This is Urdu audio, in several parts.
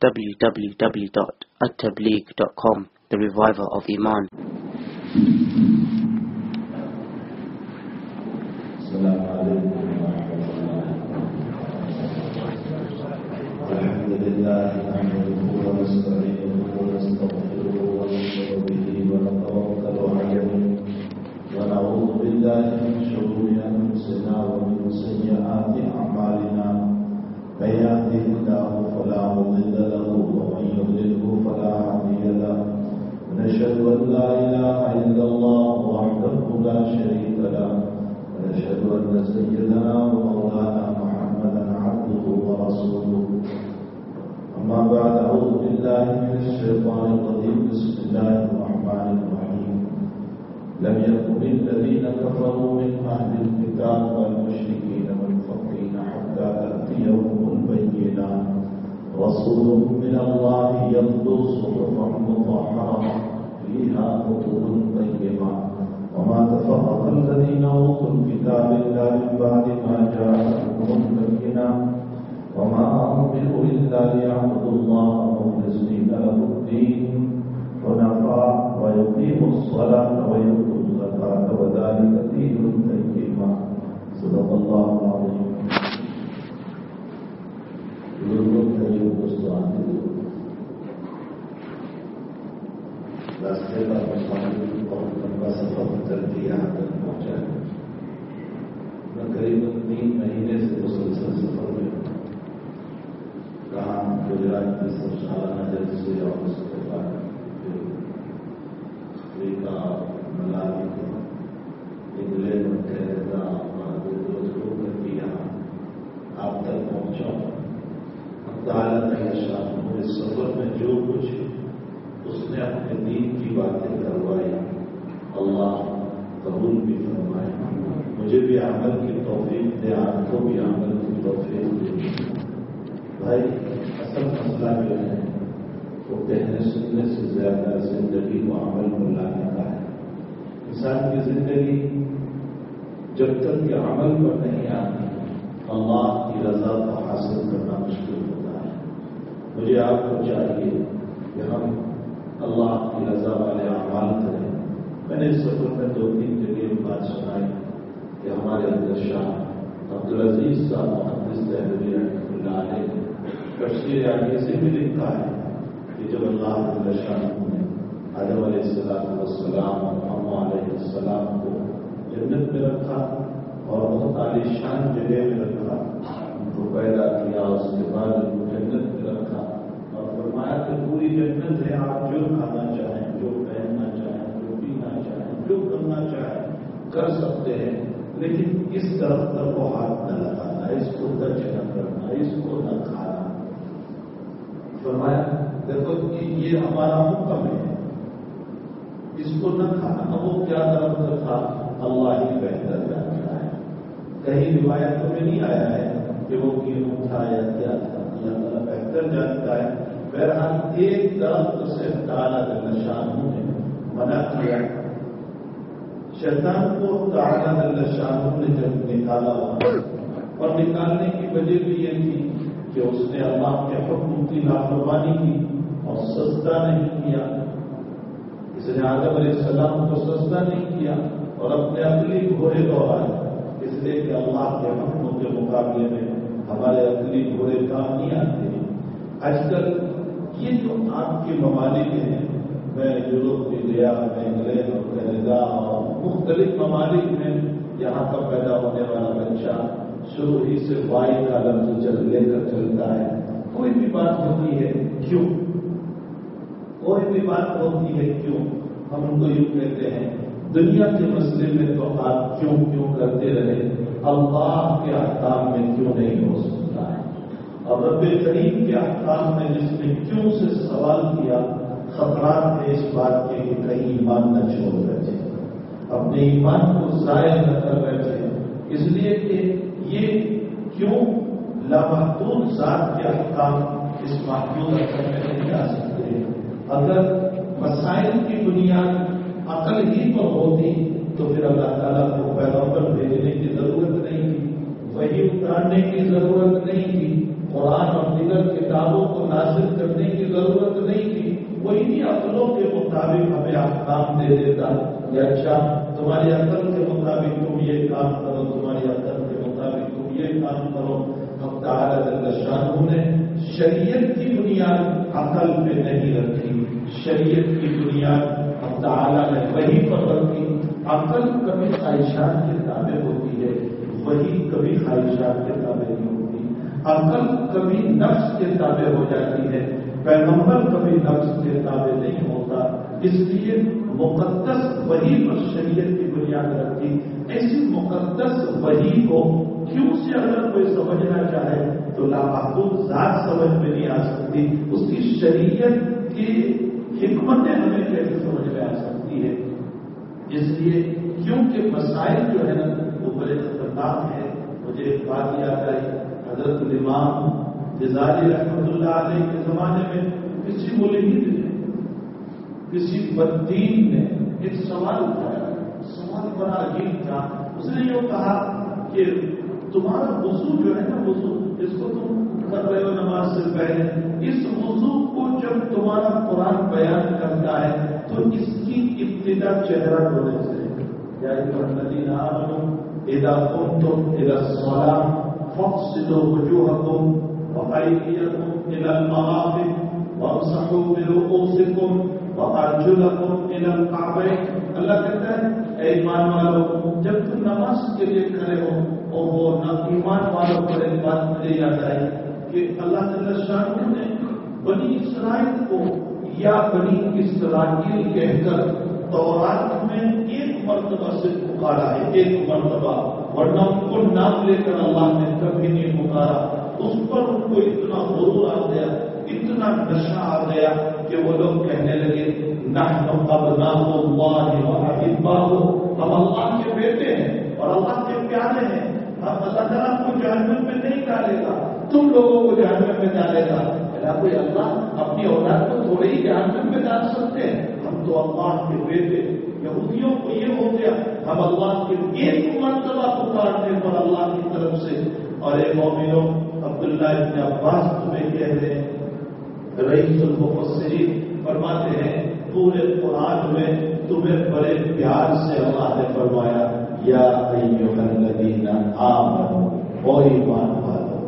www.attableek.com, the reviver of Iman. السلام عليكم ورحمة الله. الحمد لله نحمده ونستعينه ونستغفره ونؤمن به ونتوكل عليه ونعوذ بالله من شرور أنفسنا ومن سيئات أعمالنا. من يهده الله فلا مضل له ومن يضلله فلا هادي له. ونشهد أن لا إله إلا الله وحده لا شريك له. ونشهد أن سيدنا ومولانا محمدا عبده ورسوله. أما بعد، أعوذ بالله من الشيطان الرجيم. بسم الله الرحمن الرحيم. لم يكن الذين كفروا من أهل الكتاب والمشركين منفكين حتى تأتيهم البينة. رسول من الله يتلو صحفا مطهرة فيها كتب قيمة. وما تفرق الذين أوتوا الكتاب إلا من بعد ما جاءتهم البينة. وما أمروا إلا ليعبدوا الله مخلصين له الدين حنفاء ويقيموا الصلاة ويؤتوا الزكاة وذلك دين القيمة. صدق الله العظيم. راستے پر مسافر بہت لمبا سفر چلتی یہاں تک پہنچا ہے. میں قریب 3 مہینے سے مسلسل سفر میں ہوں. کہاں گجرات میں سب سالانہ جلسے اور اس کے بعد افریقہ ملاوی کو انگلینڈ کینیڈا اور دوسروں کر کے یہاں آپ تک پہنچا. تعالیٰ نے ارشاد اس سفر میں جو کچھ اس نے اپنے دین کی باتیں کروائی اللہ قبول بھی فرمائے. مجھے بھی عمل کی توفیق دے، آپ کو بھی عمل کی توفیق دے. بھائی اصل مسئلہ جو ہے وہ کہنے سننے سے زیادہ زندگی کو عمل میں لانے کا ہے. انسان کی زندگی جب تک کہ عمل پر نہیں آتی اللہ کی رضا کو حاصل کرنا مشکل ہوتا ہے. مجھے آپ کو چاہیے کہ ہم اللہ کی رضا والے اعمال کریں. میں نے اس سفر میں 2-3 جگہ بات سنائی کہ ہمارے اندر شاہ عبدالعزیز صاحب محدث دہلوی رحمۃ اللہ علیہ تفسیر عالیہ سے بھی لکھا ہے کہ جب اللہ شاہ نے آدم علیہ السلام اور حوا علیہ السلام کو جنت میں رکھا اور بہت عالیشان جگہ میں رکھا، ان کو پیدا کیا، اس کے بعد ان کو جنت میں رکھا اور فرمایا کہ پوری جنت ہے، آپ جو کھانا چاہیں، جو پہننا چاہیں، جو پینا چاہیں، جو کرنا چاہیں کر سکتے ہیں، لیکن اس طرف تک وہ ہاتھ نہ لگانا، اس کو ٹچ نہ کرنا، اس کو نہ کھانا. فرمایا دیکھو یہ ہمارا حکم ہے، اس کو نہ کھانا. اب وہ کیا طرف تھا اللہ ہی بہتر جانتا ہے. کہیں روایتوں میں نہیں آیا ہے کہ وہ کیوں تھا یا کیا تھا، اللہ تعالیٰ بہتر جانتا ہے. بہرحال ایک درخت سے تعالیٰ جل شانہ نے منع کیا. شیطان کو تعالیٰ جل شانہ نے جب نکالا اور نکالنے کی وجہ بھی یہ تھی کہ اس نے اللہ کے حکم کی نافرمانی کی اور سجدہ نہیں کیا. اس نے آدم علیہ السلام کو سجدہ نہیں کیا اور اپنے عقلی گھوڑے دوڑائے، اس لیے کہ اللہ کے حکموں کے مقابلے میں ہمارے عقلی گھوڑے کام نہیں آتے. آج کل یہ جو آپ کے ممالک ہیں، میں یورپ بھی گیا، میں انگلینڈ اور کینیڈا اور مختلف ممالک میں یہاں کا پیدا ہونے والا بچہ شروع ہی سے وائی کا لفظ لے کر چلتا ہے. کوئی بھی بات ہوتی ہے کیوں، کوئی بھی بات ہوتی ہے کیوں، ہم ان کو یوں کہتے ہیں دنیا کے مسئلے میں تو آپ کیوں کرتے رہے، اللہ کے احکام میں کیوں نہیں ہو سکتا ہے. اور رب کریم کے احکام میں جس نے کیوں سے سوال کیا، خطرات ہے اس بات کے کہ کہیں ایمان نہ چھوڑ بیٹھے، اپنے ایمان کو ضائع نہ کر بیٹھے. اس لیے کہ یہ کیوں لامحدود ذات کے احکام اس محدود اثر میں نہیں آ سکتے. اگر مسائل کی بنیاد عقل ہی پر ہوتی تو پھر اللہ تعالیٰ کو پیغمبر بھیجنے کی ضرورت نہیں تھی، وحی اتارنے کی ضرورت نہیں تھی، قرآن اور دیگر کتابوں کو نازل کرنے کی ضرورت نہیں تھی، وہ انہی عقلوں کے مطابق ہمیں احکام دے دیتا کہ اچھا تمہاری عقل کے مطابق تم یہ کام کرو، تمہاری عقل کے مطابق تم یہ کام کرو۔ حق تعالیٰ جل شانہ نے شریعت کی بنیاد عقل پہ نہیں رکھی، شریعت کی بنیاد حق تعالیٰ نے وحی پر رکھی۔ عقل کبھی خواہشات کے تابع ہوتی ہے، وحی کبھی خواہشات کے تابع نہیں ہوتی۔ عقل کبھی نفس کے تابع ہو جاتی ہے، پیغمبر کبھی نفس کے تابع نہیں ہوتا۔ اس لیے مقدس وحی پر شریعت کی بنیاد رکھی۔ ایسی مقدس وحی کو کیوں سے اگر کوئی سمجھنا چاہے تو لامحدود ذات سمجھ میں نہیں آ سکتی، اس کی شریعت کی حکمتیں ہمیں کیسے سمجھ میں آ سکتی ہے؟ اس لیے کیونکہ مسائل جو ہے نا وہ بڑے خطرناک ہیں۔ مجھے ایک بات یاد آئی، حضرت امام غزالی رحمۃ اللہ علیہ کے زمانے میں کسی ملحد نے، کسی بددین نے ایک سوال اٹھایا۔ سوال بڑا عجیب تھا۔ اس نے یہ کہا کہ تمہارا وضو جو ہے نا، وضو جس کو تم کر رہے ہو نماز سے پہلے، اس وضو کو جب تمہارا قرآن بیان کرتا ہے تو اس کی ابتدا چہرہ دھونے سے، یا ایھا الذین آمنوا اذا قمتم الى الصلاة فاغسلوا وجوہکم وایدیکم الى المرافق وامسحوا برؤوسکم وارجلکم الى الکعبین۔ اللہ کہتا ہے اے ایمان والو، جب تم نماز کے لیے کھڑے ہو، اور وہ ایمان والوں پر ایک بات مجھے یاد آئی کہ اللہ جل شانہ نے بنی اسرائیل کو یا بنی اسرائیل کہہ کر تورات میں ایک مرتبہ سے پکارا ہے، ایک مرتبہ، ورنہ ان کو نام لے کر اللہ نے کبھی نہیں پکارا۔ اس پر ان کو اتنا غرور آ گیا، اتنا نشہ آ گیا کہ وہ لوگ کہنے لگے نحن ابناء اللہ واحباہ، ہم اللہ کے بیٹے ہیں اور اللہ کے پیارے ہیں، ہم اللہ تعالیٰ کو جہنم میں نہیں ڈالے گا، تم لوگوں کو جہنم میں ڈالے گا۔ کوئی اللہ اپنی اولاد کو تھوڑے ہی جہنم میں ڈال سکتے ہیں؟ ہم تو اللہ کے بیٹے۔ یہودیوں کو یہ ہو گیا، ہم اللہ کے ایک مرتبہ پکارنے پر اللہ کی طرف سے۔ اور اے مومنوں، عبداللہ ابن عباس تمہیں کہہ رہے ہیں، رئیس المفسرین فرماتے ہیں پورے قرآن میں تمہیں بڑے پیار سے اللہ نے فرمایا یا ایھا الذین آمنوا، او ایمان والو،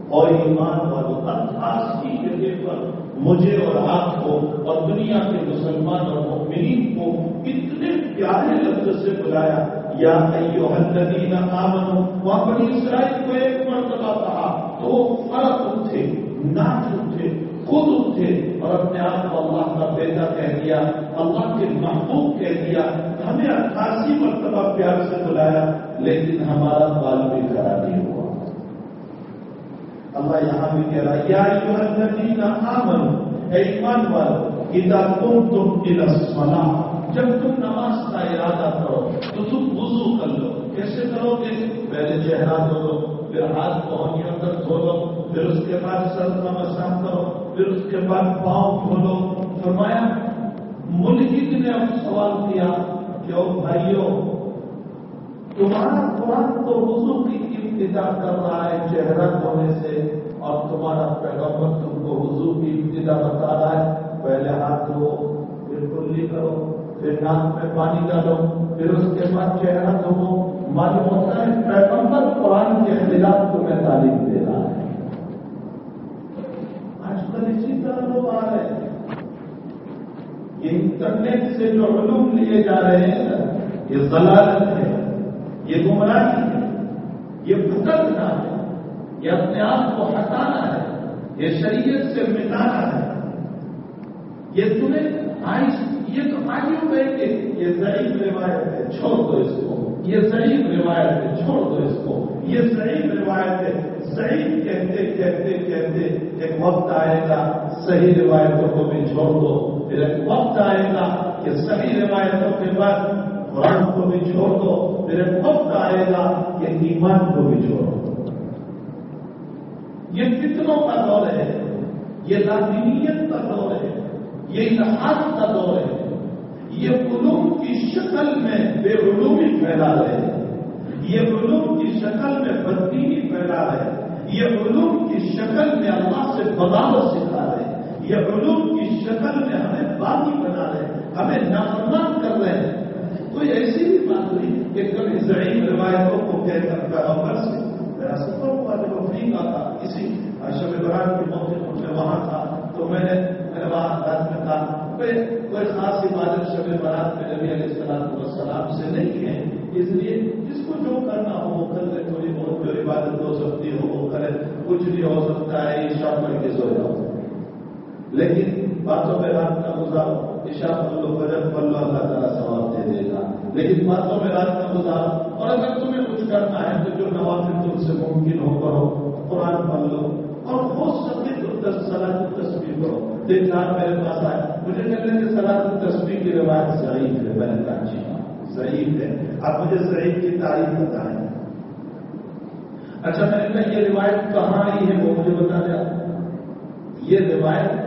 اور ایمان والو، 88 جگہ پر مجھے اور آپ کو اور دنیا کے مسلمان اور مومنین کو اتنے پیارے لفظ سے بلایا یا ایھا الذین آمنوا۔ وہاں بنی اسرائیل کو ایک مرتبہ کہا تو وہ فرق اٹھے، ناچ اٹھے، خود اٹھے اور اپنے آپ کو اللہ کا بیٹا کہہ دیا، اللہ کے محبوب کہہ دیا۔ ہمیں 88 مرتبہ پیار سے بلایا، لیکن ہمارا بال بھی کھڑا نہیں ہوا۔ اللہ یہاں بھی کہہ رہا ہے یا ایھا الذین آمنوا، اے ایمان والو، اذا قمتم الی الصلاۃ، جب تم نماز کا ارادہ کرو تو تم وضو کر لو۔ کیسے کرو گے؟ پہلے چہرہ دھو لو، پھر ہاتھ پہنچیوں تک دھو لو، پھر اس کے بعد سر کا مسح کرو، پھر اس کے بعد پاؤں دھو لو۔ فرمایا ملحد نے اب سوال کیا کہ او بھائیو، تمہارا قرآن تو وضو کی ابتدا کر رہا ہے چہرہ دھونے سے، اور تمہارا پیغمبر تم کو وضو کی ابتدا بتا رہا ہے پہلے ہاتھ دھو، پھر کلی کرو، پھر ناک میں پانی ڈالو، پھر اس کے بعد چہرہ دھو۔ معلوم ہوتا ہے پیغمبر قرآن کے خلاف تمہیں تعلیم دے رہا ہے۔ آج کل اسی طرح لوگ آ رہے ہیں، انٹرنیٹ سے جو علوم لیے جا رہے ہیں یہ ضلالت ہے، یہ گمراہی ہے، یہ بھٹکنا ہے، یہ اپنے آپ کو ہٹانا ہے، یہ شریعت سے مٹانا ہے۔ یہ تمہیں یہ تو معلوم ہے کہ یہ ضعیف روایت ہے، چھوڑ دو اس کو، یہ ضعیف روایت ہے، چھوڑ دو اس کو، یہ ضعیف روایت ہے۔ ضعیف کہتے کہتے کہتے ایک وقت آئے گا صحیح روایتوں کو بھی چھوڑ دو، پھر ایک وقت آئے گا کہ صحیح روایتوں کے بعد قرآن کو بھی چھوڑ دو، پھر ایک وقت آئے گا کہ ایمان کو بھی چھوڑ دو۔ یہ فتنوں کا دور ہے، یہ لادینیت کا دور ہے، یہ الحاد کا دور ہے، یہ علوم کی شکل میں بے علومی پھیلا رہے ہیں، یہ علوم کی شکل میں بددینی پھیلا رہے ہیں، یہ علوم کی شکل میں اللہ سے بغاوت سکھا رہے ہیں، یہ علوم کی شکل میں ہمیں باغی بنا رہے ہیں، ہمیں نافرمان کر رہے ہیں۔ کوئی ایسی بھی بات نہیں کہ کبھی ضعیف روایتوں کو کہہ کر پیغمبر سے میرا سفر ہوا جب افریقہ کا کسی شب برات کے موقع پر میں وہاں تھا تو میں نے وہاں رات میں کہا کوئی خاص عبادت شب برات میں نبی علیہ السلام سے نہیں ہے، اس لیے جس کو جو کرنا ہو وہ کر لے، تھوڑی بہت جو عبادت ہو سکتی ہو وہ کرے، کچھ بھی ہو سکتا ہے عشاء پڑھ کے سو جاؤ، لیکن باتوں میں رات کا گزارو، عشاء پڑھ لو، فجر پڑھ لو، اللہ تعالیٰ ثواب دے دے گا، لیکن باتوں میں رات کا گزارو، اور اگر تمہیں کچھ کرنا ہے تو جو نوافل تم سے ممکن ہو کرو، قرآن پڑھ لو، اور ہو سکے تو صلاۃ التسبیح کرو۔ ایک بار میرے پاس آئے، مجھے کہنے کہ صلاۃ التسبیح کی روایت ضعیف ہے، میں نے کہا اچھی بات ضعیف ہے، آپ مجھے ضعیف کی تاریخ بتائیں۔ اچھا میں نے کہا یہ روایت کہاں آئی ہے وہ مجھے بتا دیا، یہ روایت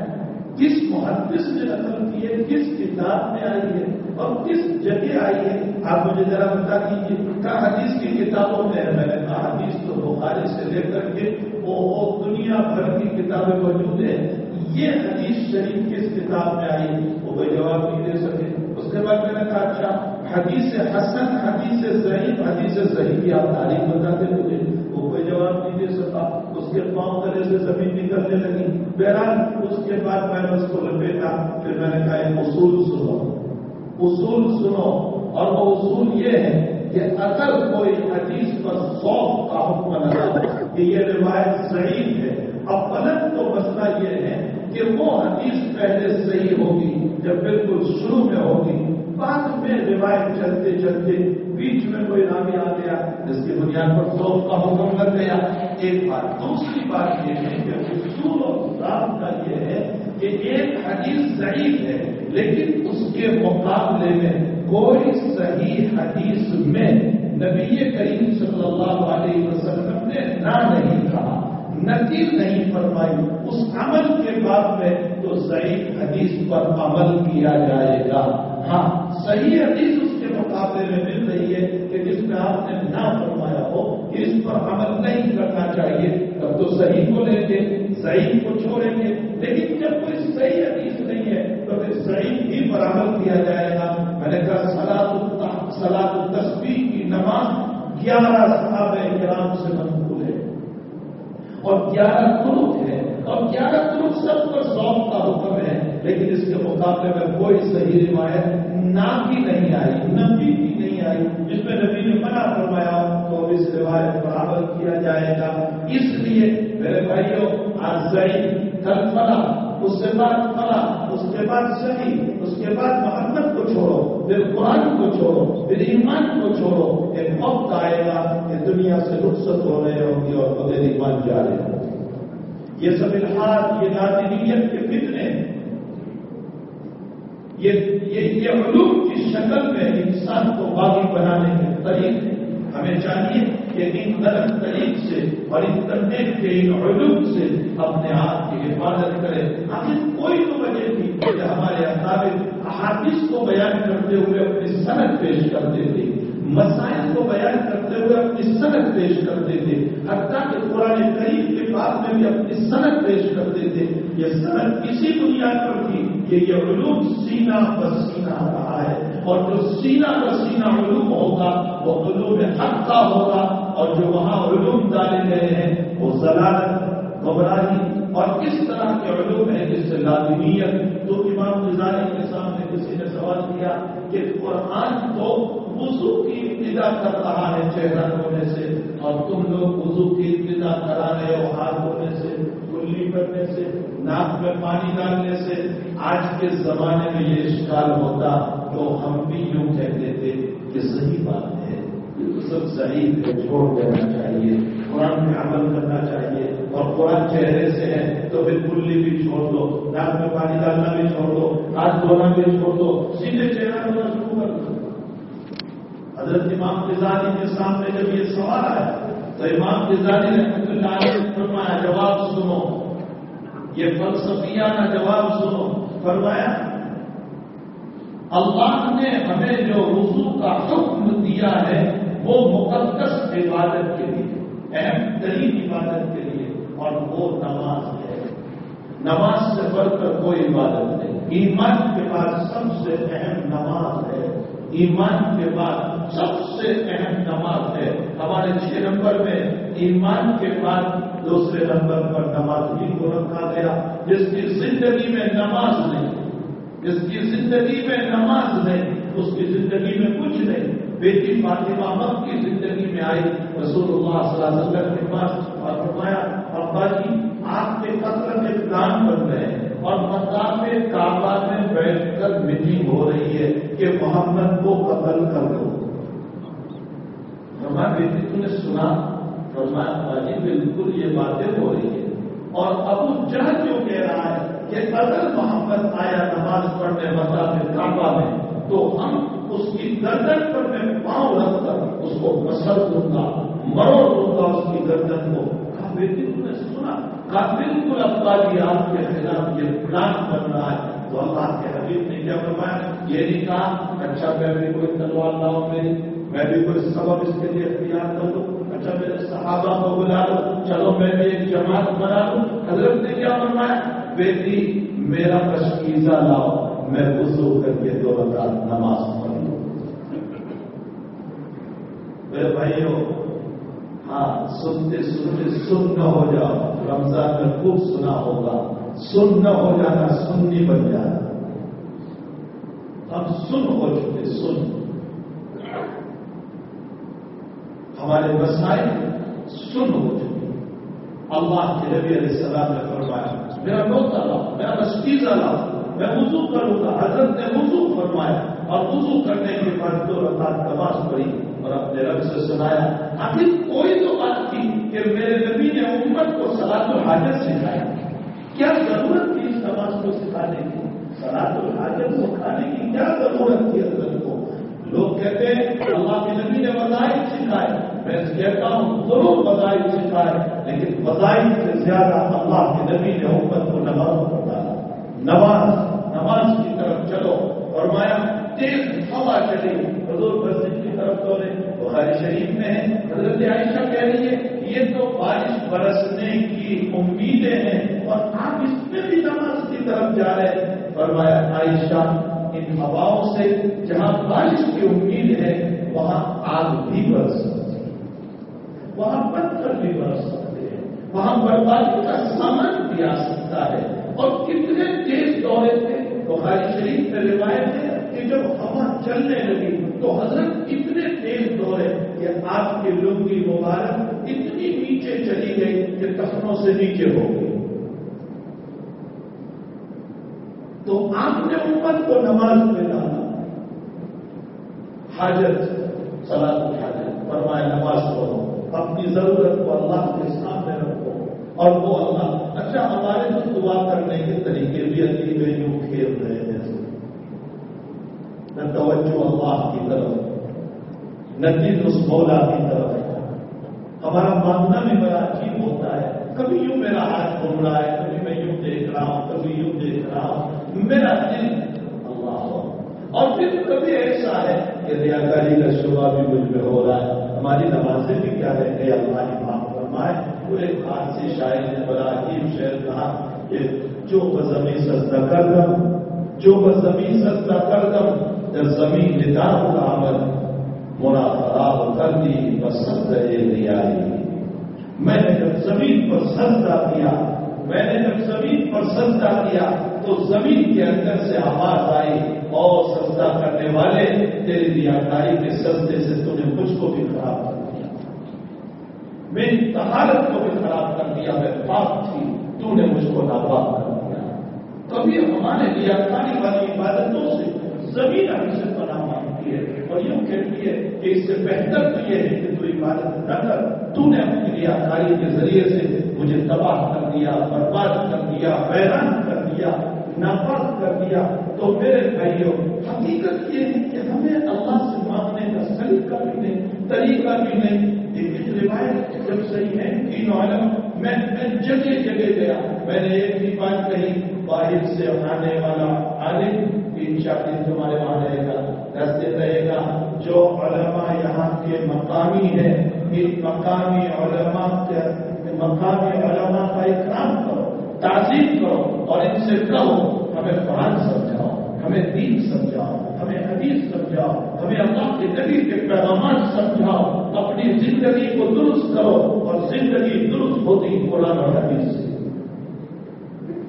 کس محدث نے نقل کی ہے، کس کتاب میں آئی ہے اور کس جگہ آئی ہے، آپ مجھے ذرا بتا دیجیے۔ کہا حدیث کی کتابوں میں ہے، میں نے کہا حدیث تو بخاری سے لے کر کے وہ دنیا بھر کی کتابیں موجود ہیں، یہ حدیث شریف کس کتاب میں آئی، وہ کوئی جواب نہیں دے سکے۔ اس کے بعد میں نے کہا اچھا حدیث حسن، حدیث ضعیف، حدیث صحیح کی آپ تاریخ بتاتے مجھے، وہ کوئی جواب نہیں دے سکا۔ اس کے پاؤں تلے سے زمین نکلنے لگی۔ بہرحال اس کے بعد میں نے اس کو لپیٹا، پھر میں نے کہا ایک اصول سنو، اصول سنو، اور وہ اصول یہ ہے کہ اگر کوئی حدیث پر ذوق کا حکم لگا کہ یہ روایت ضعیف ہے، اب غلط تو مسئلہ یہ ہے کہ وہ حدیث پہلے صحیح ہوگی جب بالکل شروع میں ہوگی، بعد میں روایت چلتے چلتے بیچ میں کوئی راوی آ گیا جس کی بنیاد پر ذوق کا حکم لگ گیا، ایک بات۔ دوسری بات یہ ہے کہ اصول اور نظام کا یہ ہے کہ ایک حدیث ضعیف ہے لیکن اس کے مقابلے میں کوئی صحیح حدیث میں نبی کریم صلی اللہ علیہ وسلم نے نہ نہیں کہا، نقیل نہیں فرمائی، اس عمل کے بعد میں تو صحیح حدیث پر عمل کیا جائے گا۔ ہاں صحیح حدیث اس کے مقابلے میں مل رہی ہے کہ جس میں آپ نے نہ فرمایا ہو کہ اس پر عمل نہیں کرنا چاہیے، تب تو صحیح کو لیں گے، صحیح کو چھوڑیں گے، لیکن جب کوئی صحیح حدیث نہیں ہے تو پھر صحیح ہی پر عمل کیا جائے گا۔ میں نے کہا صلاۃ التسبیح کی نماز 11 صحابہ کرام سے منقول ہے اور 11 طرق ہے، اور 11 طرق سب پر ذوق کا حکم ہے، لیکن اس کے مقابلے میں کوئی صحیح روایت نہ بھی نہیں آئی، نبی بھی نہیں آئی جس میں نبی نے منع فرمایا تو اس روایت پر عمل کیا جائے گا۔ اس لیے میرے بھائیوں آج ضعیف، کل فلاں، اس سے بعد فلاں، اس کے بعد صحیح، اس کے بعد محمد کو چھوڑو، پھر قرآن کو چھوڑو، پھر ایمان کو چھوڑو، ایک وقت آئے گا کہ دنیا سے رخصت ہو رہے ہوں گے اور بغیر ایمان جا رہے ہوں گے۔ یہ سب الحاد، یہ نادریت کے فتنے، یہ علوم کی شکل میں انسان کو باغی بنانے کے طریقے، ہمیں چاہیے کہ ان غلط طریق سے اور انٹرنیٹ کے ان علوم سے اپنے آپ کی حفاظت کرے۔ آخر کوئی تو وجہ تھی کہ ہمارے اکابر احادیث کو بیان کرتے ہوئے اپنی سند پیش کرتے تھے، مسائل کو بیان کرتے ہوئے اپنی سند پیش کرتے تھے، حتیٰ کہ قرآن کریم کے بعد میں بھی اپنی سند پیش کرتے تھے۔ یہ سند اسی بنیاد پر تھی کہ یہ علوم سینہ بسینہ رہا ہے، اور جو سینہ بسینہ علوم ہوگا وہ علوم حق کا ہوگا، اور جو وہاں علوم ڈالے گئے ہیں وہ ضلالت، گمراہی اور اس طرح کے علوم ہیں جس سے لازمیت۔ تو امام غزالی کے سامنے کسی نے سوال کیا کہ قرآن تو وضو کی ابتدا کر رہا ہے چہرہ دھونے سے، اور تم لوگ وضو کی ابتدا کرا رہے ہو ہاتھ دھونے سے، کلی کرنے سے، ناک میں پانی ڈالنے سے۔ آج کے زمانے میں یہ اشکال ہوتا تو ہم بھی یوں کہتے تھے کہ صحیح بات ہے، سب صحیح ہے، چھوڑ دینا چاہیے، قرآن میں عمل کرنا چاہیے، اور قرآن چہرے سے ہے تو پھر کلی بھی چھوڑ دو، ناک میں پانی ڈالنا بھی چھوڑ دو، ہاتھ دھونا بھی چھوڑ دو، سیدھے چہرہ دھونا شروع کر دو۔ حضرت امام غزالی کے سامنے جب یہ سوال آیا تو امام غزالی رحمۃ اللہ علیہ نے فرمایا جواب سنو، یہ فلسفیانہ جواب سنو۔ فرمایا اللہ نے ہمیں جو وضو کا حکم دیا ہے وہ مقدس عبادت کے لیے، اہم ترین عبادت کے لیے، اور وہ نماز ہے. نماز سے بڑھ کر کوئی عبادت نہیں. ایمان کے بعد سب سے اہم نماز ہے. ایمان کے بعد سب سے اہم نماز ہے. ہمارے 6 نمبر میں ایمان کے بعد دوسرے نمبر پر نماز ہی کو رکھا گیا. جس کی زندگی میں نماز نہیں، جس کی زندگی میں نماز نہیں، اس کی زندگی میں کچھ نہیں. بیٹی فاطمہ مکہ کی زندگی میں آئی، رسول اللہ صلی اللہ علیہ وسلم کے پاس اور فرمایا ابا جی آپ کے قطر میں پلان بن رہے ہیں اور مقام کعبہ میں بیٹھ کر میٹنگ ہو رہی ہے کہ محمد کو قتل کر دو. فرمایا بیٹی تم نے سنا؟ فرمایا ابا جی بالکل یہ باتیں ہو رہی ہے. اور ابو جہل جو کہہ رہا ہے کہ اگر محمد آیا نماز پڑھنے مقام کعبہ میں تو ہم اس کی گردن پر میں پاؤں رکھ کر اس کو مسل دوں گا، مروڑ دوں گا اس کی گردن کو. کہا بیٹی تم نے سنا؟ کہا بالکل ابا جی آپ کے خلاف یہ پلان بن رہا ہے. تو اللہ کے حبیب نے کیا فرمایا؟ یہ نہیں کہا اچھا میں بھی کوئی تلوار لاؤں میری، میں بھی کوئی سبب اس کے لیے اختیار کر لوں، اچھا میرے صحابہ کو بلا لو، چلو میں بھی ایک جماعت بنا لوں. حضرت نے کیا فرمایا؟ بیٹی میرا مشکیزہ لاؤ، میں وضو کر کے 2 رکعت نماز پڑھ لوں. میرے بھائیوں، ہاں سنتے سنتے سن نہ ہو جاؤ. رمضان میں خوب سنا ہوگا، سن نہ ہو جانا، سنی بن جانا. ہم سن ہو چکے، سن. ہمارے مسائل سن ہو چکے. اللہ کے نبی علیہ السلام نے فرمایا میرا نوتا لاؤ، میرا مشکیزہ لاؤ، میں وضو کروں گا. حضرت نے وضو فرمایا اور وضو کرنے کے بعد 2 رکعت نماز پڑھی اور اپنے رب سے سنایا. آخر کوئی تو بات تھی کہ میرے نبی نے امت کو صلاۃ الحاجت سکھایا. کیا ضرورت تھی اس نماز کو سکھانے کی؟ صلاۃ الحاجت سکھانے کی کیا ضرورت تھی حضرت کو؟ لوگ کہتے ہیں اللہ کے نبی نے وظائف سکھائے. میں کہتا ہوں ضرور وظائف سکھائے، لیکن وظائف سے زیادہ اللہ کے نبی نے امت کو نماز بتایا. نماز کی طرف چلو. فرمایا تیز ہوا چلی، حضور مسجد کی طرف دوڑے. بخاری شریف میں ہے، حضرت عائشہ کہہ رہی ہے یہ تو بارش برسنے کی امیدیں ہیں اور آپ اس میں بھی نماز کی طرف جا رہے ہیں. فرمایا عائشہ ان ہواؤں سے جہاں بارش کی امید ہے وہاں آگ بھی برس سکتی ہے، وہاں پتھر بھی برس سکتے ہیں، وہاں بربادی کا سامان بھی آ سکتا ہے. اور کتنے تیز دورے تھے. بخاری شریف میں روایت ہے کہ جب ہوا چلنے لگی تو حضرت اتنے تیز دورے کہ آپ کے لنگی مبارک اتنی نیچے چلی گئی کہ ٹخنوں سے نیچے ہو گئی. تو آپ نے امت کو نماز میں ڈالا. حاجت صلاۃ الحاجت، فرمایا نماز پڑھو، اپنی ضرورت کو اللہ کے سامنے رکھو اور وہ اللہ. اچھا ہمارے تو دعا کرنے کے طریقے بھی عجیب ہے، یوں کھیل رہے ہیں جیسے نہ توجہ اللہ کی طرف نہ دل اس مولا کی طرف. ہمارا مانگنا بھی بڑا عجیب ہوتا ہے. کبھی یوں میرا ہاتھ گھوم رہا ہے، کبھی میں یوں دیکھ رہا ہوں، کبھی یوں دیکھ رہا ہوں. میرا دل اللہ. اور پھر کبھی ایسا ہے کہ ریاکاری کا شبہ بھی مجھ میں ہو رہا ہے. ہماری نمازیں بھی کیا رہتے ہیں اللہ کی معاف فرمائے. پورے فارسی شاعر نے بڑا عجیب شعر کہا کہ جو بزمیں سجدہ کر دم، جو بزمیں سجدہ کر دم در زمین نداء العمل مرا خراب کر دی پسند ریائی. میں نے جب زمین پر سجدہ کیا، میں نے جب زمین پر سجدہ کیا تو زمین کے اندر سے آواز آئی اور سجدہ کرنے والے تیری ریاکاری کے سجدے سے تو نے مجھ کو بھی خراب کر دیا، میری طہارت کو بھی خراب کر دیا. میں پاک تھی، تو نے مجھ کو ناپاک کر دیا. کبھی ہمارے ریاکاری والی عبادتوں سے زمین ہم سے پناہ مانگتی ہے اور یوں کہتی ہے کہ اس سے بہتر تو یہ ہے کہ تو عبادت نہ کر. تو نے اپنی ریاکاری کے ذریعے سے مجھے تباہ کر دیا، برباد کر دیا، حیران کر دیا، ناپاک کر دیا. تو میرے بھائیوں حقیقت یہ ہے کہ ہمیں اللہ سے مانگنے کا سلیقہ بھی نہیں، طریقہ بھی نہیں. ایک روایت جب صحیح ہے تین عالم میں جگہ جگہ گیا، میں نے ایک بھی بات کہی باہر سے آنے والا عالم 3-4 دن تمہارے وہاں رہے گا، 10 دن رہے گا. جو علماء یہاں کے مقامی ہے مقامی علماء کا اکرام کرو، تعظیم کرو اور ان سے کہو ہمیں قرآن سمجھاؤ، ہمیں دین سمجھاؤ، ہمیں حدیث سمجھاؤ، ہمیں اللہ کے نبی کے پیغامات سمجھاؤ، اپنی زندگی کو درست کرو اور زندگی درست ہوتی قرآن اور حدیث سے،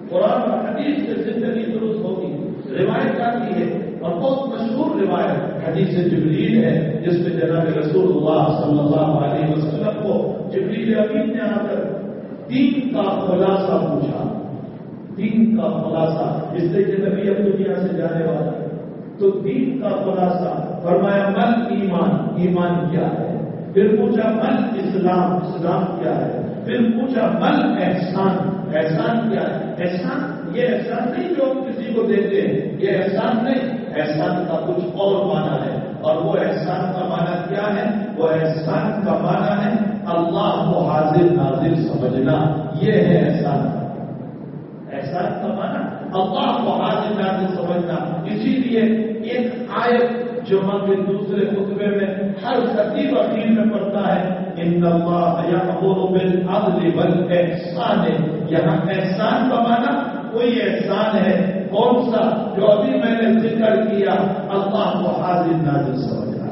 قرآن اور حدیث سے زندگی درست ہوگی۔ روایت آتی ہے اور بہت مشہور روایت حدیث جبریل ہے، جس میں جناب رسول اللہ صلی اللہ علیہ وسلم کو جبریل امین نے آ کر دین کا خلاصہ پوچھا، دین کا خلاصہ، اس لیے کہ نبی اب دنیا سے جانے والا ہے، تو دین کا خلاصہ فرمایا مل ایمان، ایمان کیا ہے، پھر پوچھا مل اسلام، اسلام کیا ہے، پھر پوچھا مل احسان، احسان کیا ہے، احسان یہ احسان نہیں جو کسی کو دیتے ہیں، یہ احسان نہیں، احسان کا کچھ اور معنی ہے، اور وہ احسان کا معنی کیا ہے، وہ احسان کا معنی ہے اللہ کو حاضر ناظر سمجھنا، یہ ہے احسان کا، احسان کا معنی اللہ کو حاضر ناظر سمجھنا۔ اسی لیے ایک آیت جو ہم کے دوسرے خطبے میں ہر خطیب اخیر میں پڑھتا ہے، ان اللہ یأمر بالعدل والاحسان، یہاں احسان کا معنی کوئی احسان ہے، کون سا؟ جو ابھی میں نے ذکر کیا، اللہ کو حاضر ناظر سمجھنا۔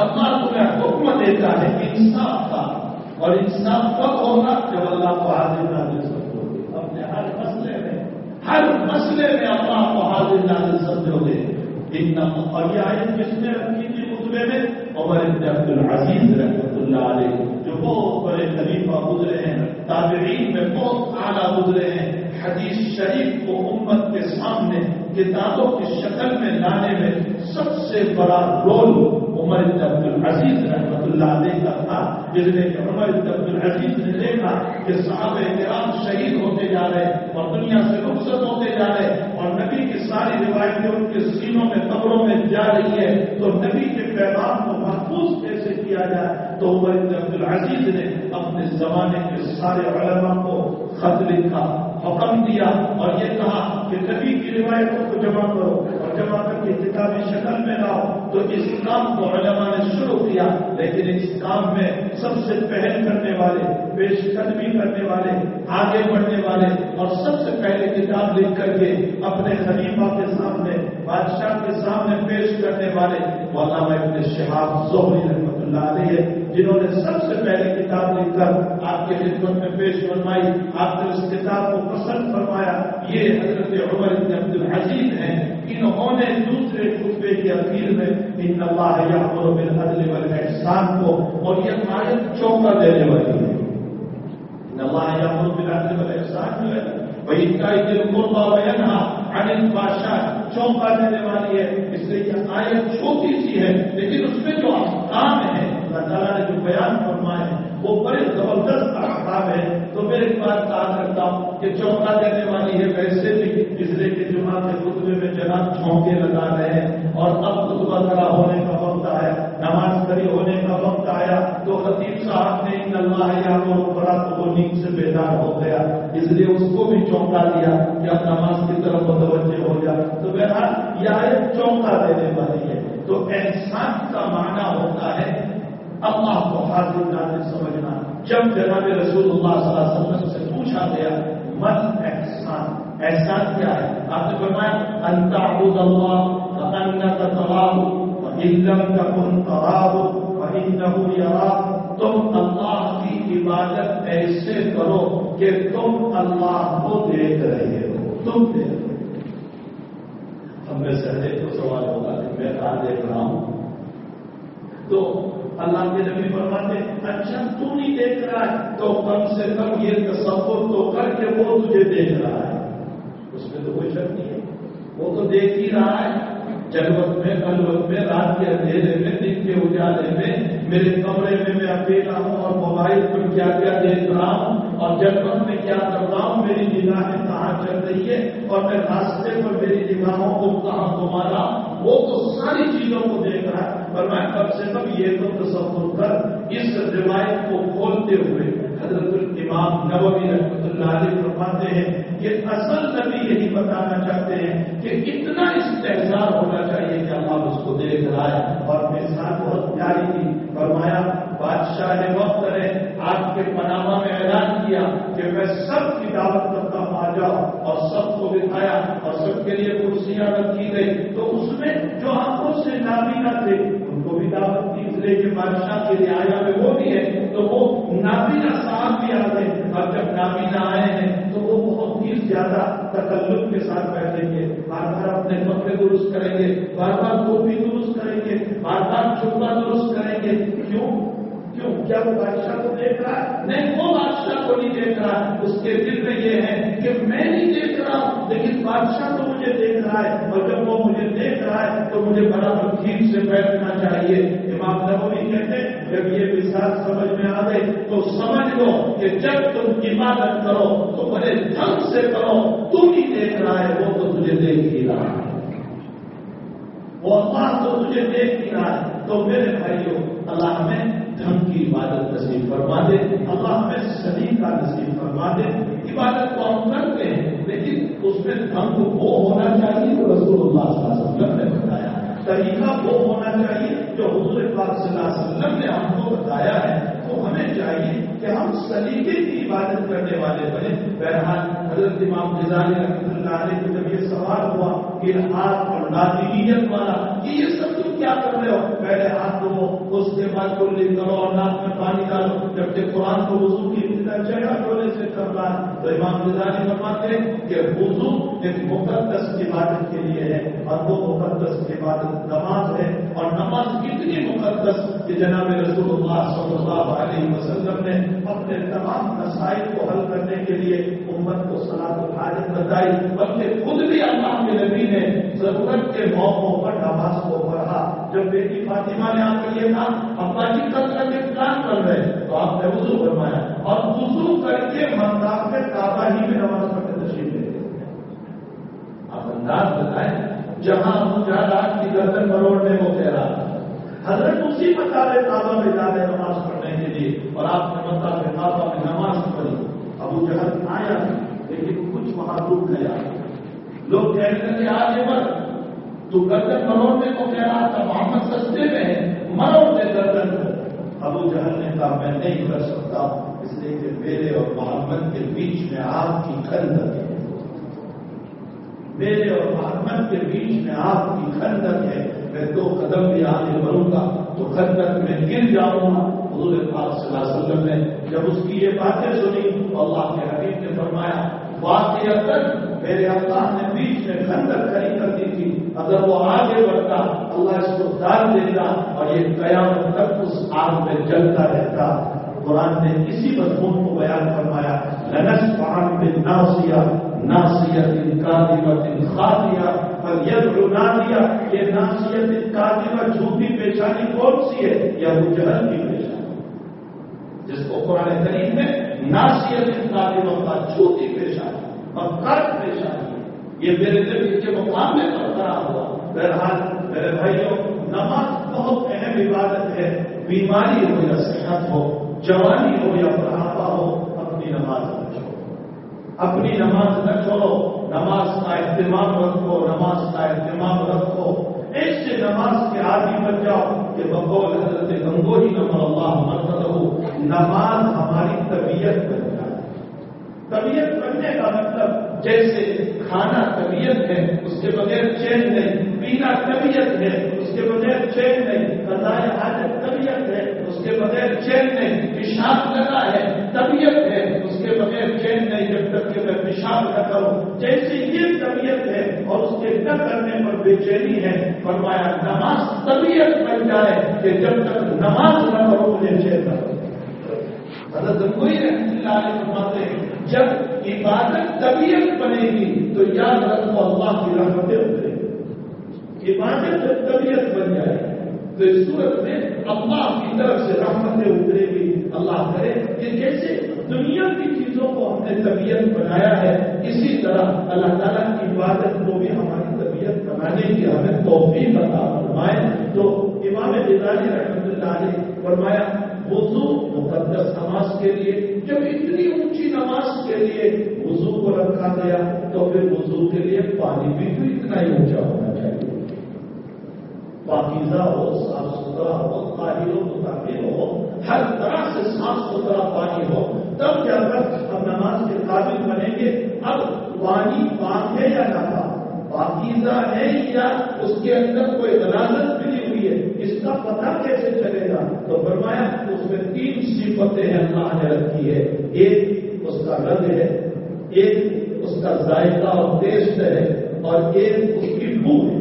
اللہ تمہیں حکم دیتا ہے انصاف کا، اور انصاف کب ہوگا؟ جب اللہ کو حاضر ناظر سمجھو گے، اپنے ہر مسئلے میں اللہ کو حاضر ناظر سمجھو گے۔ اور یہ آیت کس نے رکھی تھی خطبے میں؟ عمر بن عبد العزیز رحمۃ اللہ علیہ، جو بہت بڑے خلیفہ گزرے ہیں، تابعین میں بہت اعلیٰ گزرے ہیں، حدیث شریف کو امت کے سامنے کتابوں کی شکل میں لانے میں سب سے بڑا رول عمر بن عبد العزیز رحمۃ اللہ علیہ کا تھا، جس نے کہ عمر بن عبد العزیز نے دیکھا کہ صحابہ کرام شہید ہوتے جا رہے اور دنیا سے رخصت ہوتے جا رہے، اور نبی کی ساری روایتیں ان کے سینوں میں قبروں میں جا رہی ہے، تو نبی کے پیغام کو محفوظ کیسے کیا جائے؟ تو عمر بن عبد العزیز نے اپنے زمانے کے سارے علماء کو خط لکھا، حکم دیا اور یہ کہا کہ نبی کی روایتوں کو جمع کرو اور جمع کر کے کتابی شکل میں لاؤ۔ تو اس کام کو علماء نے شروع کیا، لیکن اس کام میں سب سے پہل کرنے والے، پیش قدمی کرنے والے، آگے بڑھنے والے اور سب سے پہلے کتاب لکھ کر کے اپنے خلیفہ کے سامنے، بادشاہ کے سامنے پیش کرنے والے علامہ ابن شہاب زہری رحمۃ اللہ علیہ، جنہوں نے سب سے پہلے کتاب لکھ کر آپ کی خدمت میں پیش فرمائی، آپ نے اس کتاب کو پسند فرمایا، یہ حضرت عمر بن عبد العزیز ہیں۔ انہوں نے دوسرے خطبے کی اخیر میں ان اللہ یأمر بالعدل والاحسان کو، اور یہ آیت چونکا دینے والی ہے، ان اللہ یأمر بالعدل والاحسان جو ہے وَإِيتَاءِ ذِي الْقُرْبَىٰ وَيَنْهَىٰ عَنِ الْفَحْشَاءِ، چونکا دینے والی ہے، اس لیے یہ آیت چھوٹی سی ہے، لیکن اس میں جو احکام ہے اللہ تعالیٰ نے جو بیان فرمائے ہیں وہ بڑے زبردست احکام ہے۔ تو میں ایک بات کہا کرتا ہوں کہ چونکا دینے والی ہے، ویسے بھی اس لیے کہ جمعہ کے خطبے میں جناب چونکے لگا رہے ہیں، اور اب خطبہ کھڑا ہونے کا وقت آیا، نماز کھڑی ہونے کا وقت آیا، تو خطیب صاحب نے ان اللہ یأمر پڑھا تو وہ نیند سے بیدار ہو گیا، اس لیے اس کو بھی چونکا دیا کہ اب نماز کی طرف متوجہ ہو جا۔ تو بہرحال یہ آیت چونکا دینے والی ہے۔ تو احسان کا معنی ہوتا ہے اللہ کو حاضر ناظر سمجھنا۔ جب جناب رسول اللہ صلی اللہ علیہ وسلم سے پوچھا گیا من احسان، احسان کیا ہے؟ آپ نے فرمایا ان تعبد اللہ کأنک تراہ وإن لم تکن تراہ فإنہ یراک، تم اللہ کی عبادت ایسے کرو کہ تم اللہ کو دیکھ رہے ہو، تم دیکھ رہے ہو۔ ہم میں سے ایک تو سوال ہوگا کہ میں کہاں دیکھ رہا ہوں؟ تو اللہ کے نبی فرماتے اچھا تو نہیں دیکھ رہا ہے تو کم سے کم یہ تصور تو کر کے وہ تجھے دیکھ رہا ہے، اس میں تو کوئی شک نہیں ہے، وہ تو دیکھ ہی رہا ہے، جلوت میں خلوت میں، رات کے اندھیرے میں، دن کے اجالے میں، میرے کمرے میں میں اکیلا ہوں اور موبائل پر کیا کیا دیکھ رہا ہوں اور جلوت میں کیا کر رہا ہوں، میری نگاہیں کہاں چل رہی ہے اور میں راستے پر میری نگاہوں کو کہاں گھما رہا ہوں، وہ تو ساری چیزوں کو دیکھ رہا ہے۔ پر میں کم سے کم یہ تو تصور کر، اس روایت کو کھولتے ہوئے حضرت الامام نووی رحمۃ اللہ علیہ فرماتے ہیں کہ اصل نبی یہی بتانا چاہتے ہیں کہ اتنا استحضار ہونا چاہیے کہ اللہ اس کو دیکھ رہا ہے، اور مثال بہت پیاری تھی، فرمایا پاس جاؤ اور سب کو بٹھایا اور سب کے لیے کرسیاں رکھی گئی تو اس میں جو آنکھوں سے نابینا تھے ان کو بھی دعوت دی، اس لیے کہ بادشاہ کے رعایا میں وہ بھی ہے تو وہ نابینا صاحب بھی آ گئے، اور جب نابینا آئے ہیں تو وہ بہت ہی زیادہ تکلف کے ساتھ بیٹھیں گے، بار بار اپنے کپڑے درست کریں گے، بار بار ٹوپی درست کریں گے، بار بار جبہ درست کریں گے. کیوں؟ کیا وہ بادشاہ کو دیکھ رہا ہے؟ نہیں، وہ بادشاہ کو نہیں دیکھ رہا ہے. اس کے دل میں یہ ہے کہ میں نہیں دیکھ رہا ہوں لیکن بادشاہ تو مجھے دیکھ رہا ہے، اور جب وہ مجھے دیکھ رہا ہے تو مجھے برابر ٹھیک سے بیٹھنا چاہیے. امام نووی کہتے ہیں جب یہ مثال سمجھ میں آ گئی تو سمجھ لو کہ جب تم عبادت کرو تو بڑے ڈھنگ سے کرو، تم ہی دیکھ رہا ہے، وہ تو تجھے دیکھ ہی رہا ہے، وہ اللہ تو تجھے دیکھ ہی رہا ہے. تو میرے بھائیوں، اللہ ہمیں ڈھنگ کی عبادت نصیب فرما دے، اللہ ہمیں سلیقہ نصیب فرما دے. عبادت کو ہم کرتے ہیں لیکن اس میں ڈھنگ وہ ہونا چاہیے جو رسول اللہ صلی اللہ علیہ وسلم نے بتایا، طریقہ وہ ہونا چاہیے جو حضور پاک صلی اللہ علیہ وسلم نے ہم کو بتایا ہے. تو ہمیں چاہیے کہ ہم سلیقے کی عبادت کرنے والے بنے. بہرحال حضرت امام غزالی رحمۃ اللہ علیہ کو جب یہ سوال ہوا کہ ہاتھ اور نادیریت والا کہ یہ سب تم کیا کر رہے ہو، پہلے ہاتھ دھو اس کے بعد کلی کرو اور ناک میں پانی ڈالو، جبکہ قرآن کو وضو کی چہرہ دھونے سے کر رہا ہے. تو امام غزالی فرماتے ہیں کہ وضو ایک مقدس عبادت کے لیے ہے، اور وہ مقدس عبادت نماز ہے، اور نماز اتنی مقدس کہ جناب رسول اللہ صلی اللہ علیہ وسلم نے اپنے تمام مسائل کو حل کرنے کے لیے امت کو صلاۃ الحاجت بتائی، بلکہ خود بھی اللہ کے نبی نے ضرورت کے موقعوں پر نماز کو پڑھا. جب بیٹی فاطمہ نے آ کر یہ کہا ابا جی کثرت کے پلان کر رہے تو آپ نے وضو فرمایا اور وضو کر کے مقام میں کعبہ ہی میں نماز پڑھنے تشریف لے گئے. آپ انداز بتائیں، جہاں ابو جہل آج کی گردن مروڑنے کو کہہ رہا تھا، حضرت اسی مقام کعبہ میں جا رہے نماز پڑھنے کے لیے، اور آپ نے مقام کعبہ میں نماز پڑھی. ابو جہل آیا لیکن کچھ وہاں رک گیا. لوگ کہتے ہیں کہ آگے بڑھ، تو گردن مروڑنے کو کہہ رہا تھا، محمد سستے میں ہے، مروڑ دے گردن کو. ابو جہل نے کہا میں نہیں کر سکتا، اس لیے کہ میرے اور محمد کے بیچ میں آپ کی خندق ہے، میرے اور محمد کے بیچ میں آپ کی خندق ہے، میں 2 قدم بھی آگے بڑھوں گا تو خندق میں گر جاؤں گا. حضور پاک صلی اللہ علیہ وسلم نے جب اس کی یہ باتیں سنی تو اللہ کے حبیب نے فرمایا واقعتاً میرے اللہ نے بیچ میں خندق کھڑی کر دی تھی، اگر وہ آگے بڑھتا اللہ اس کو ڈال دیتا اور یہ قیامت تک اس آگ میں جلتا رہتا. قرآن نے اسی مضمون کو بیان فرمایا لنسفعا بالناصیہ ناصیۃ کاذبۃ خاطیہ فلیدع نادیہ. یہ ناصیۃ کاذبہ جھوٹی پیشانی کون سی ہے؟ یہ ابو جہل کی پیشانی، جس کو قرآن کریم میں ناصیۃ کاذبہ کا جھوٹی پیشانی اور غلط پیشانی، یہ میرے نبی کے مقام میں برقرار ہوا. بہرحال میرے بھائیوں، نماز بہت اہم عبادت ہے. بیماری ہو یا صحت ہو، جوانی ہو یا بڑھاپا ہو، اپنی نماز نہ چھوڑو، اپنی نماز نہ چھوڑو. نماز کا اہتمام رکھو، نماز کا اہتمام رکھو. ایسے نماز کے عادی بن جاؤ کہ بقول حضرت گنگوہی نور اللہ مرکزہ نماز ہماری طبیعت بن جائے. طبیعت بننے کا مطلب جیسے کھانا طبیعت ہے اس کے بغیر چین نہیں، پینا طبیعت ہے اس کے بغیر چین نہیں، قضائے حاجت طبیعت ہے اس کے بغیر چین نہیں، پیشاب لگا ہے طبیعت ہے اس کے بغیر چین نہیں جب تک کہ میں پیشاب نہ کروں. جیسے یہ طبیعت ہے اور اس کے نہ کرنے پر بے چینی ہے، فرمایا نماز طبیعت بن جائے کہ جب تک نماز نہ کرو مجھے چین نہ کرو. حضرت کوئی رحمۃ اللہ علیہ فرماتے ہیں جب عبادت طبیعت بنے گی تو یاد رکھو اللہ کی رحمتیں اترے گی. عبادت جب طبیعت بن جائے تو اس صورت میں اللہ کی طرف سے رحمتیں اترے گی. اللہ کرے کہ جیسے دنیا کی چیزوں کو ہم نے طبیعت بنایا ہے اسی طرح اللہ تعالیٰ کی عبادت کو بھی ہماری طبیعت بنانے کی ہمیں توفیق عطا فرمائے. تو امام غزالی رحمۃ اللہ علیہ فرمایا وضو مقدس نماز کے لیے، جب اتنی اونچی نماز کے لیے وضو کو رکھا گیا تو پھر وضو کے لیے پانی بھی تو اتنا ہی اونچا ہونا چاہیے. پاکیزہ ہو، صاف ستھرا ہو، طاہر و مطہر ہو، ہر طرح سے صاف ستھرا پانی ہو، تب جا کر ہم نماز کے قابل بنیں گے. اب پانی پاک ہے یا ناپاک، پاکیزہ ہے یا اس کے اندر کوئی غلاظت ملی ہوئی ہے، اس کا پتہ کیسے چلے گا؟ تو فرمایا اس میں 3 صفتیں اللہ نے رکھی ہے، ایک اس کا رنگ ہے، ایک اس کا ذائقہ اور ٹیسٹ ہے، اور ایک اس کی بو ہے۔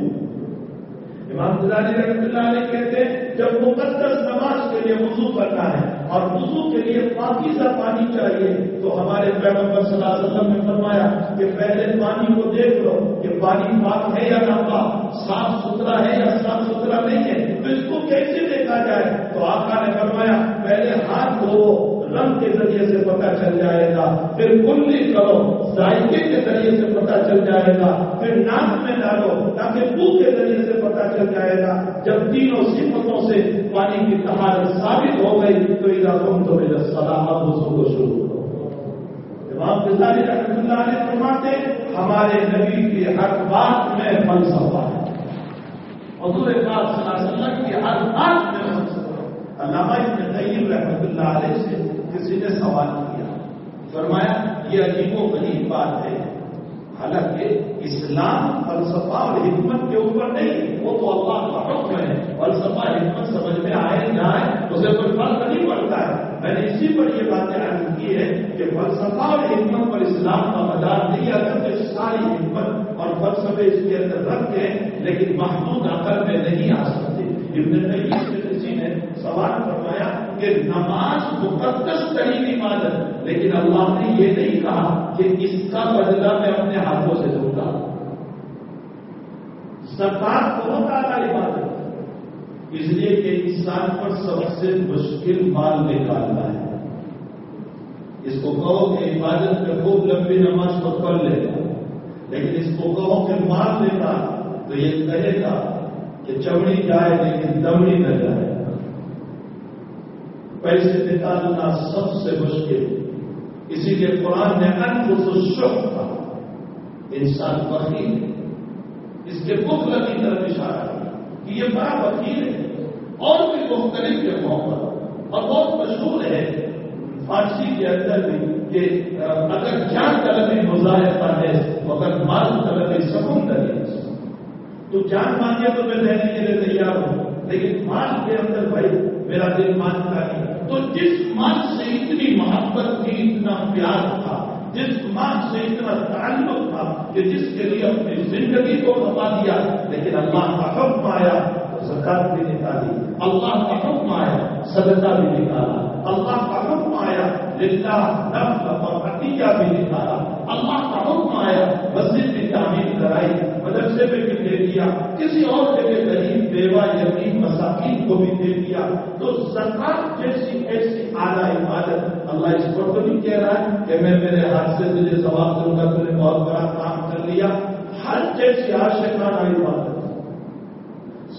امام غزالی رحمۃ اللہ علیہ کہتے ہیں جب مقدس نماز کے لیے وضو کرنا ہے اور وضو کے لیے پاکیزہ پانی چاہیے، تو ہمارے پیغمبر صلی اللہ علیہ وسلم نے فرمایا کہ پہلے پانی کو دیکھ لو کہ پانی پاک ہے یا ناپاک، صاف ستھرا ہے یا صاف ستھرا نہیں ہے۔ تو اس کو کیسے دیکھا جائے؟ تو آقا نے فرمایا پہلے ہاتھ دھو، رنگ کے ذریعے سے پتہ چل جائے گا، پھر کلی کرو، ذائقے کے ذریعے سے پتہ چل جائے گا، پھر ناک میں ڈالو تاکہ بو کے ذریعے سے پتہ چل جائے گا۔ جب تینوں صفتوں سے پانی کی طہارت ثابت ہو گئی تو اذا قمتم الى الصلاۃ وضو کو شروع کرو۔ امام غزالی رحمۃ اللہ علیہ فرماتے ہمارے نبی کی ہر بات میں فلسفہ ہے، حضور پاک صلی اللہ علیہ وسلم کی ہر بات میں فلسفہ ہے۔ علامہ ابن قیم رحمۃ اللہ علیہ سے کسی نے سوال کیا، فرمایا یہ عجیب و غریب بات ہے، حالانکہ اسلام فلسفہ اور حکمت کے اوپر نہیں، وہ تو اللہ کا حکم ہے، فلسفہ حکمت سمجھ میں آئے نہ آئے اسے کوئی فرق نہیں پڑتا ہے۔ میں نے اسی پر یہ باتیں عرض کی ہے کہ فلسفہ اور حکمت پر اسلام کا مدار نہیں، اگرچہ ساری حکمت اور فلسفے اس کے اندر رکھتے ہیں لیکن محدود عقل میں نہیں آ سکتے۔ ابن قیم سے کسی نے سوال فرمایا کہ نماز مقدس ترین عبادت، لیکن اللہ نے یہ نہیں کہا کہ اس کا بدلہ میں اپنے ہاتھوں سے دوں گا۔ زکات بہت اعلیٰ عبادت ہے، اس لیے کہ انسان پر سب سے مشکل مال نکالنا ہے۔ اس کو کہو کہ عبادت میں خوب لمبی نماز کو پڑھ لے گا، لیکن اس کو کہو کہ مال نکال تو یہ کہے گا کہ چمڑی جائے لیکن دمڑی نہ جائے۔ پیسے نکالنا سب سے مشکل، اسی لیے قرآن نے انفس الشح کہا، انسان بخیل ہے، اس کے بخل کی طرف اشارہ کیا کہ یہ بڑا بخیل ہے۔ اور بھی مختلف جگہوں پر اور بہت مشہور ہے فارسی کے اندر بھی کہ اگر جان طلبی مظاہرہ ہے مگر مال طلبی سمندر ہے، تو جان مانگے تو میں لینے کے لیے تیار ہوں، لیکن مال کے اندر بھائی میرا دل مانگتا نہیں۔ تو جس مال سے اتنی محبت تھی، اتنا پیار تھا، جس مال سے اتنا تعلق تھا کہ جس کے لیے اپنی زندگی کو بتا دیا، لیکن اللہ کا حکم آیا تو زکات بھی نکالی، اللہ کا حکم آیا صدقہ بھی نکالا، اللہ کا حکم آیا للہ نفل اور عطیہ بھی نکالا، اللہ کا حکم آیا مسجد کی تعمیر کرائی، مدرسے میں بھی دے دیا، کسی اور جگہ غریب بیوہ یتیم مساکین کو بھی دے دیا۔ تو زکات جیسی ایسی اعلیٰ عبادت اللہ اس پر تو نہیں کہہ رہا ہے کہ میں میرے ہاتھ سے تجھے ثواب دوں گا، تو نے بہت بڑا کام کر لیا۔ ہر جیسی عاشقانہ عبادت،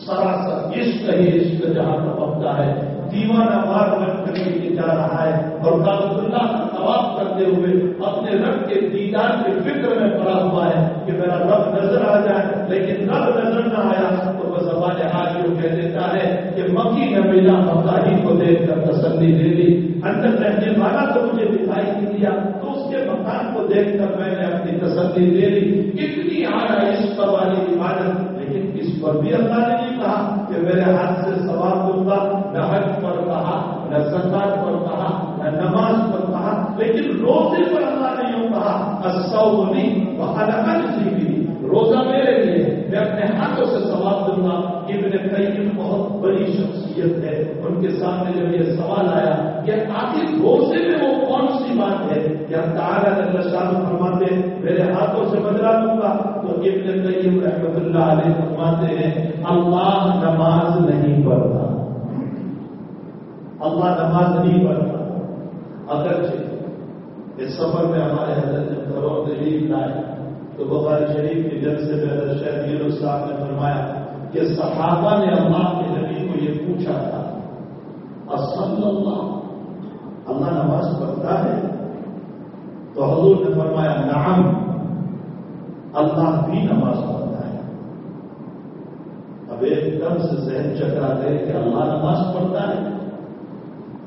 سراسر عشق ہی عشق جہاں پہنچتا ہے، دیوانہ وار بن کر کے جا رہا ہے اور کعبۃ اللہ کا طواف کرتے ہوئے اپنے رب کے دیدار کی فکر میں پڑا ہوا ہے کہ میرا رب نظر آ جائے، لیکن رب نظر نہ آیا تو وہ زبان حال یوں کہہ دیتا ہے کہ مکی نہ ملا، مکاری کو دیکھ کر تسلی دے لی، اندر رہنے والا تو مجھے دکھائی نہیں دیا تو اس کے مکان کو دیکھ کر میں نے اپنی تسلی دے لی۔ اتنی اعلیٰ عشق والی عبادت، لیکن اس پر بھی اللہ نے نہیں کہا کہ میرے ہاتھ سے ثواب دوں گا، نہ حج پر کہا، نہ زکات پر کہا، نہ نماز پر کہا، لیکن روزے پر اللہ نے یوں کہا الصوم لی وانا اجزی بہ، روزہ میرے لیے، میں اپنے ہاتھوں سے ثواب دوں گا۔ ابن قیم بہت بڑی شخصیت ہے، ان کے سامنے جب یہ سوال آیا کہ آخر روزے میں وہ کون سی بات ہے کہ تعالیٰ جل شانہ فرماتے میرے ہاتھوں سے بدلا دوں گا، تو ابن قیم رحمۃ اللہ علیہ فرماتے ہیں اللہ نماز نہیں پڑھتا، اللہ نماز نہیں پڑھتا۔ اگرچہ اس سفر میں ہمارے حضرت جب گھروں تشریف لائے تو بخاری شریف کے جلسے میں حضرت شیخ یونس صاحب نے فرمایا کہ صحابہ نے اللہ کے نبی کو یہ پوچھا تھا اصل اللہ نماز پڑھتا ہے؟ تو حضور نے فرمایا نعم، اللہ بھی نماز پڑھتا ہے۔ اب ایک دم سے ذہن چکرا دے کہ اللہ نماز پڑھتا ہے،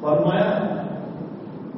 فرمایا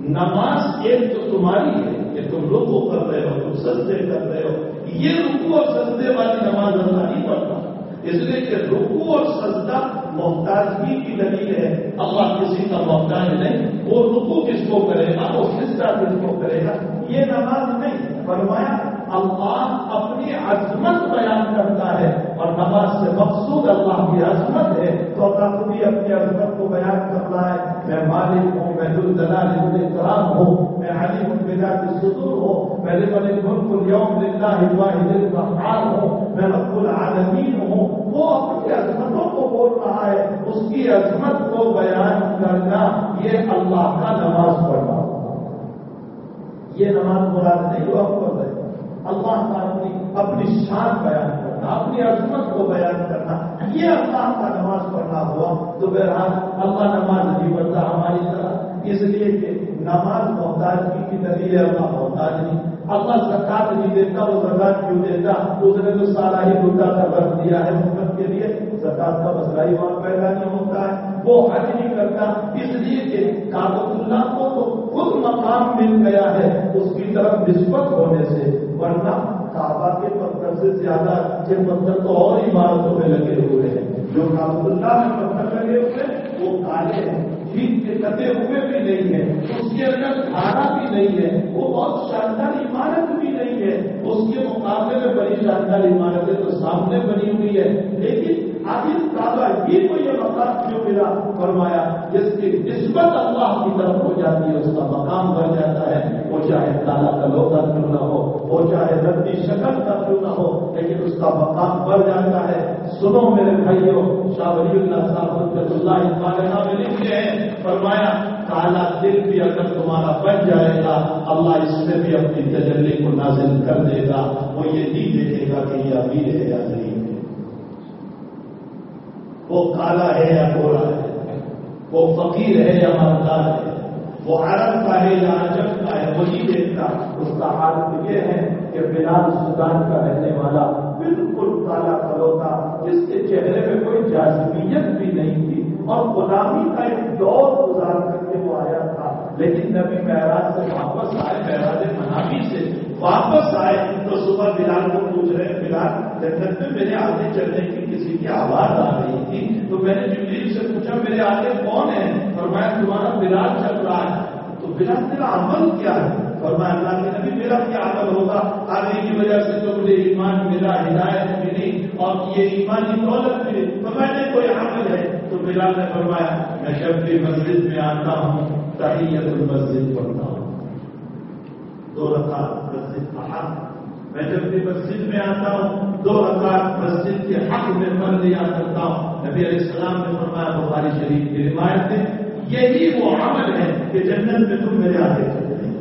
نماز ایک تو تمہاری ہے کہ تم رکوع کر رہے ہو، تم سجدے کر رہے ہو. یہ رکوع اور سجدے والی نماز اللہ نہیں پڑھتا، اس لیے کہ رکوع اور سجدہ محتاجگی کی دلیل ہے. اللہ کسی کا محتاج نہیں. وہ رکوع کس کو کرے گا، وہ سجدہ کس کو کرے گا، یہ نماز نہیں. فرمایا اللہ اپنی عظمت بیان کرتا ہے اور نماز سے مقصود اللہ کی عظمت ہے. تو اللہ بھی اپنی عظمت کو بیان کرتا ہے. میں مالک ہوں، میں ذوالجلال والاکرام ہوں، میں علیم بذات الصدور ہوں، میں لمن الملک اليوم للہ الواحد القہار ہوں، میں رب العالمین ہوں. وہ اپنی عظمتوں کو بول رہا ہے. اس کی عظمت کو بیان کرنا یہ اللہ کا نماز پڑھنا. یہ نماز مراد نہیں ہوا پڑھ رہے. اللہ کا اپنی شان بیان کرنا، اپنی عظمت کو بیان کرنا، یہ اللہ کا نماز پڑھنا ہوا. تو بہرحال اللہ نماز نہیں پڑھتا ہماری طرح، اس لیے کہ نماز محتاجگی کی دلیل ہے. اللہ محتاج نہیں. اللہ زکات نہیں دیتا، وہ زکات کیوں دیتا؟ اس نے تو سارا ہی مدعا کا رکھ دیا ہے امت کے لیے. زکات کا مسئلہ ہی وہاں پیدا نہیں ہوتا ہے. وہ حج نہیں کرتا، اس لیے کہ کعبۃ اللہ کو تو خود مقام مل گیا ہے اس کی طرف نسبت ہونے سے. ورنہ کعبہ کے پتھر سے زیادہ یہ پتھر تو اور عمارتوں میں لگے ہوئے ہیں. جو کعبۃ اللہ میں پتھر لگے ہوئے وہ کالے ہیں، ٹھیک کے کٹے ہوئے بھی نہیں ہے، اس کے اندر دھارا بھی نہیں ہے، وہ بہت شاندار عمارت بھی نہیں ہے. اس کے مقابلے میں بڑی شاندار عمارتیں تو سامنے بنی ہوئی ہے. لیکن آخر کعبہ ہی کو یہ مقام کیوں ملا؟ فرمایا جس کی نسبت اللہ کی طرف ہو جاتی ہے اس کا مقام بڑھ جاتا ہے. وہ چاہے کالا کلوتا کیوں نہ ہو، وہ چاہے ردی شکل کا کیوں نہ ہو، لیکن اس کا مقام بڑھ جاتا ہے. سنو میرے بھائیوں، شاہ ولی اللہ صاحب رحمۃ اللہ علیہ میں لکھتے ہیں، فرمایا کالا دل بھی اگر تمہارا بن جائے گا اللہ اس میں بھی اپنی تجلی کو نازل کر دے گا. وہ یہ نہیں دیکھے گا کہ یہ امیر ہے یا غریب ہے، وہ کالا ہے یا گورا ہے، وہ فقیر ہے یا مالدار ہے، وہ عرب کا ہے یا عجم کا ہے، وہ نہیں دیکھتا. اس کا حال یہ ہے کہ بلال سودان کا رہنے والا بالکل کالا کلوتا، جس کے چہرے میں کوئی جاذبیت بھی نہیں تھی اور غلامی کا ایک دور گزار کر کے وہ آیا تھا. لیکن نبی معراج سے واپس آئے، معراج منامی سے واپس آئے تو صبح بلال کو پوچھ رہے ہیں، بلال جنت میں میرے آگے چلنے کی کسی کی آواز آ رہی تھی تو میں نے جبریل سے پوچھا میرے آگے کون ہے؟ فرمایا تمہارا بلال چل رہا ہے. تو بلال تیرا عمل کیا ہے؟ فرمایا اللہ کے نبی میرا کیا عمل ہوگا؟ آنے کی وجہ سے تو مجھے ایمان ملا، ہدایت ملی اور یہ ایمانی دولت ملی. فرمایا نہیں کوئی عمل ہے؟ تو بلال نے فرمایا میں جب بھی مسجد میں آتا ہوں تحیت المسجد پڑھتا ہوں، 2 رکعت مسجد کا حق. میں جب بھی مسجد میں آتا ہوں 2 رکعت مسجد کے حق میں پڑھ لیا کرتا ہوں. نبی علیہ السلام نے فرمایا بخاری شریف کی روایت ہے یہی وہ عمل ہے کہ جنت میں تم میرے آگے چل رہے.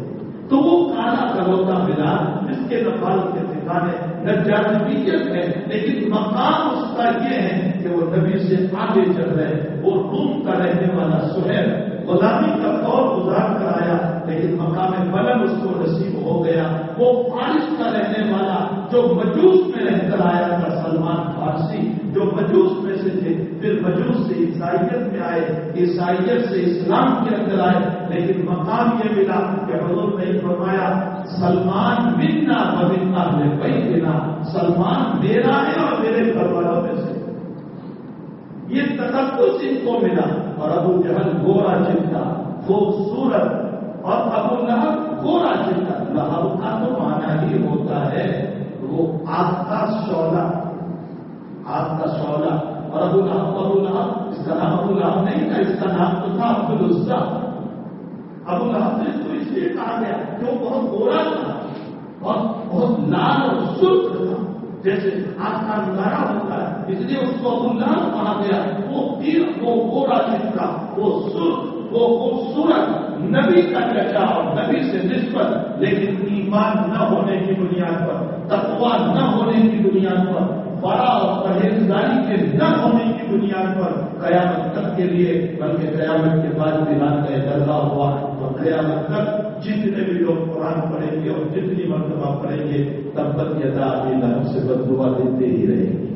تو وہ کالا کلوتا بلال جس کے نفال کے ٹھکانے نہ جاذبیت ہے لیکن مقام اس کا یہ ہے کہ وہ نبی سے آگے چل رہے. وہ روم کا رہنے والا سہیل غلامی کا دور گزار کر آیا لیکن مقام بلند اس کو نصیب ہو گیا. وہ فارس کا رہنے والا جو مجوس میں رہ کر آیا تھا، سلمان فارسی جو مجوس میں سے تھے، پھر مجوس سے عیسائیت میں آئے، عیسائیت سے اسلام کے اندر آئے. لیکن مقام یہ ملا کہ حضور نے فرمایا سلمان منا و من اہل بیتنا، سلمان میرا ہے اور میرے گھر والوں میں سے. یہ تقدس ان کو ملا. اور ابو جہل گورا چلتا خوبصورت اور ابو لہب گورا چلتا. لہب کا تو معنی ہی ہوتا ہے وہ آگ کا شعلہ، آگ کا شعلہ. اور ابو لہب اس کا نام ابو لہب نہیں تھا، اس کا نام تو تھا عبد العزیٰ. ابو لہب نے تو اس لیے کہا گیا کہ وہ بہت گورا تھا اور بہت لال اور سرخ تھا جیسے آگ کا نظارہ ہوتا ہے، اس لیے اس کو ابو لہب کہا گیا. وہ پیر، وہ گورا چلتا، وہ سرخ، وہ خوبصورت، نبی کا چچا اور نبی سے نسبت، لیکن ایمان نہ ہونے کی بنیاد پر، تقویٰ نہ ہونے کی بنیاد پر، ورع اور پرہیزگاری کے نہ ہونے کی بنیاد پر قیامت تک کے لیے، بلکہ قیامت کے بعد بلال کا درجہ ہوا. اور قیامت تک جتنے بھی لوگ قرآن پڑھیں گے اور جتنی مرتبہ پڑھیں گے تبت یدا ابی لہب سے بددعا دیتے ہی رہیں گے.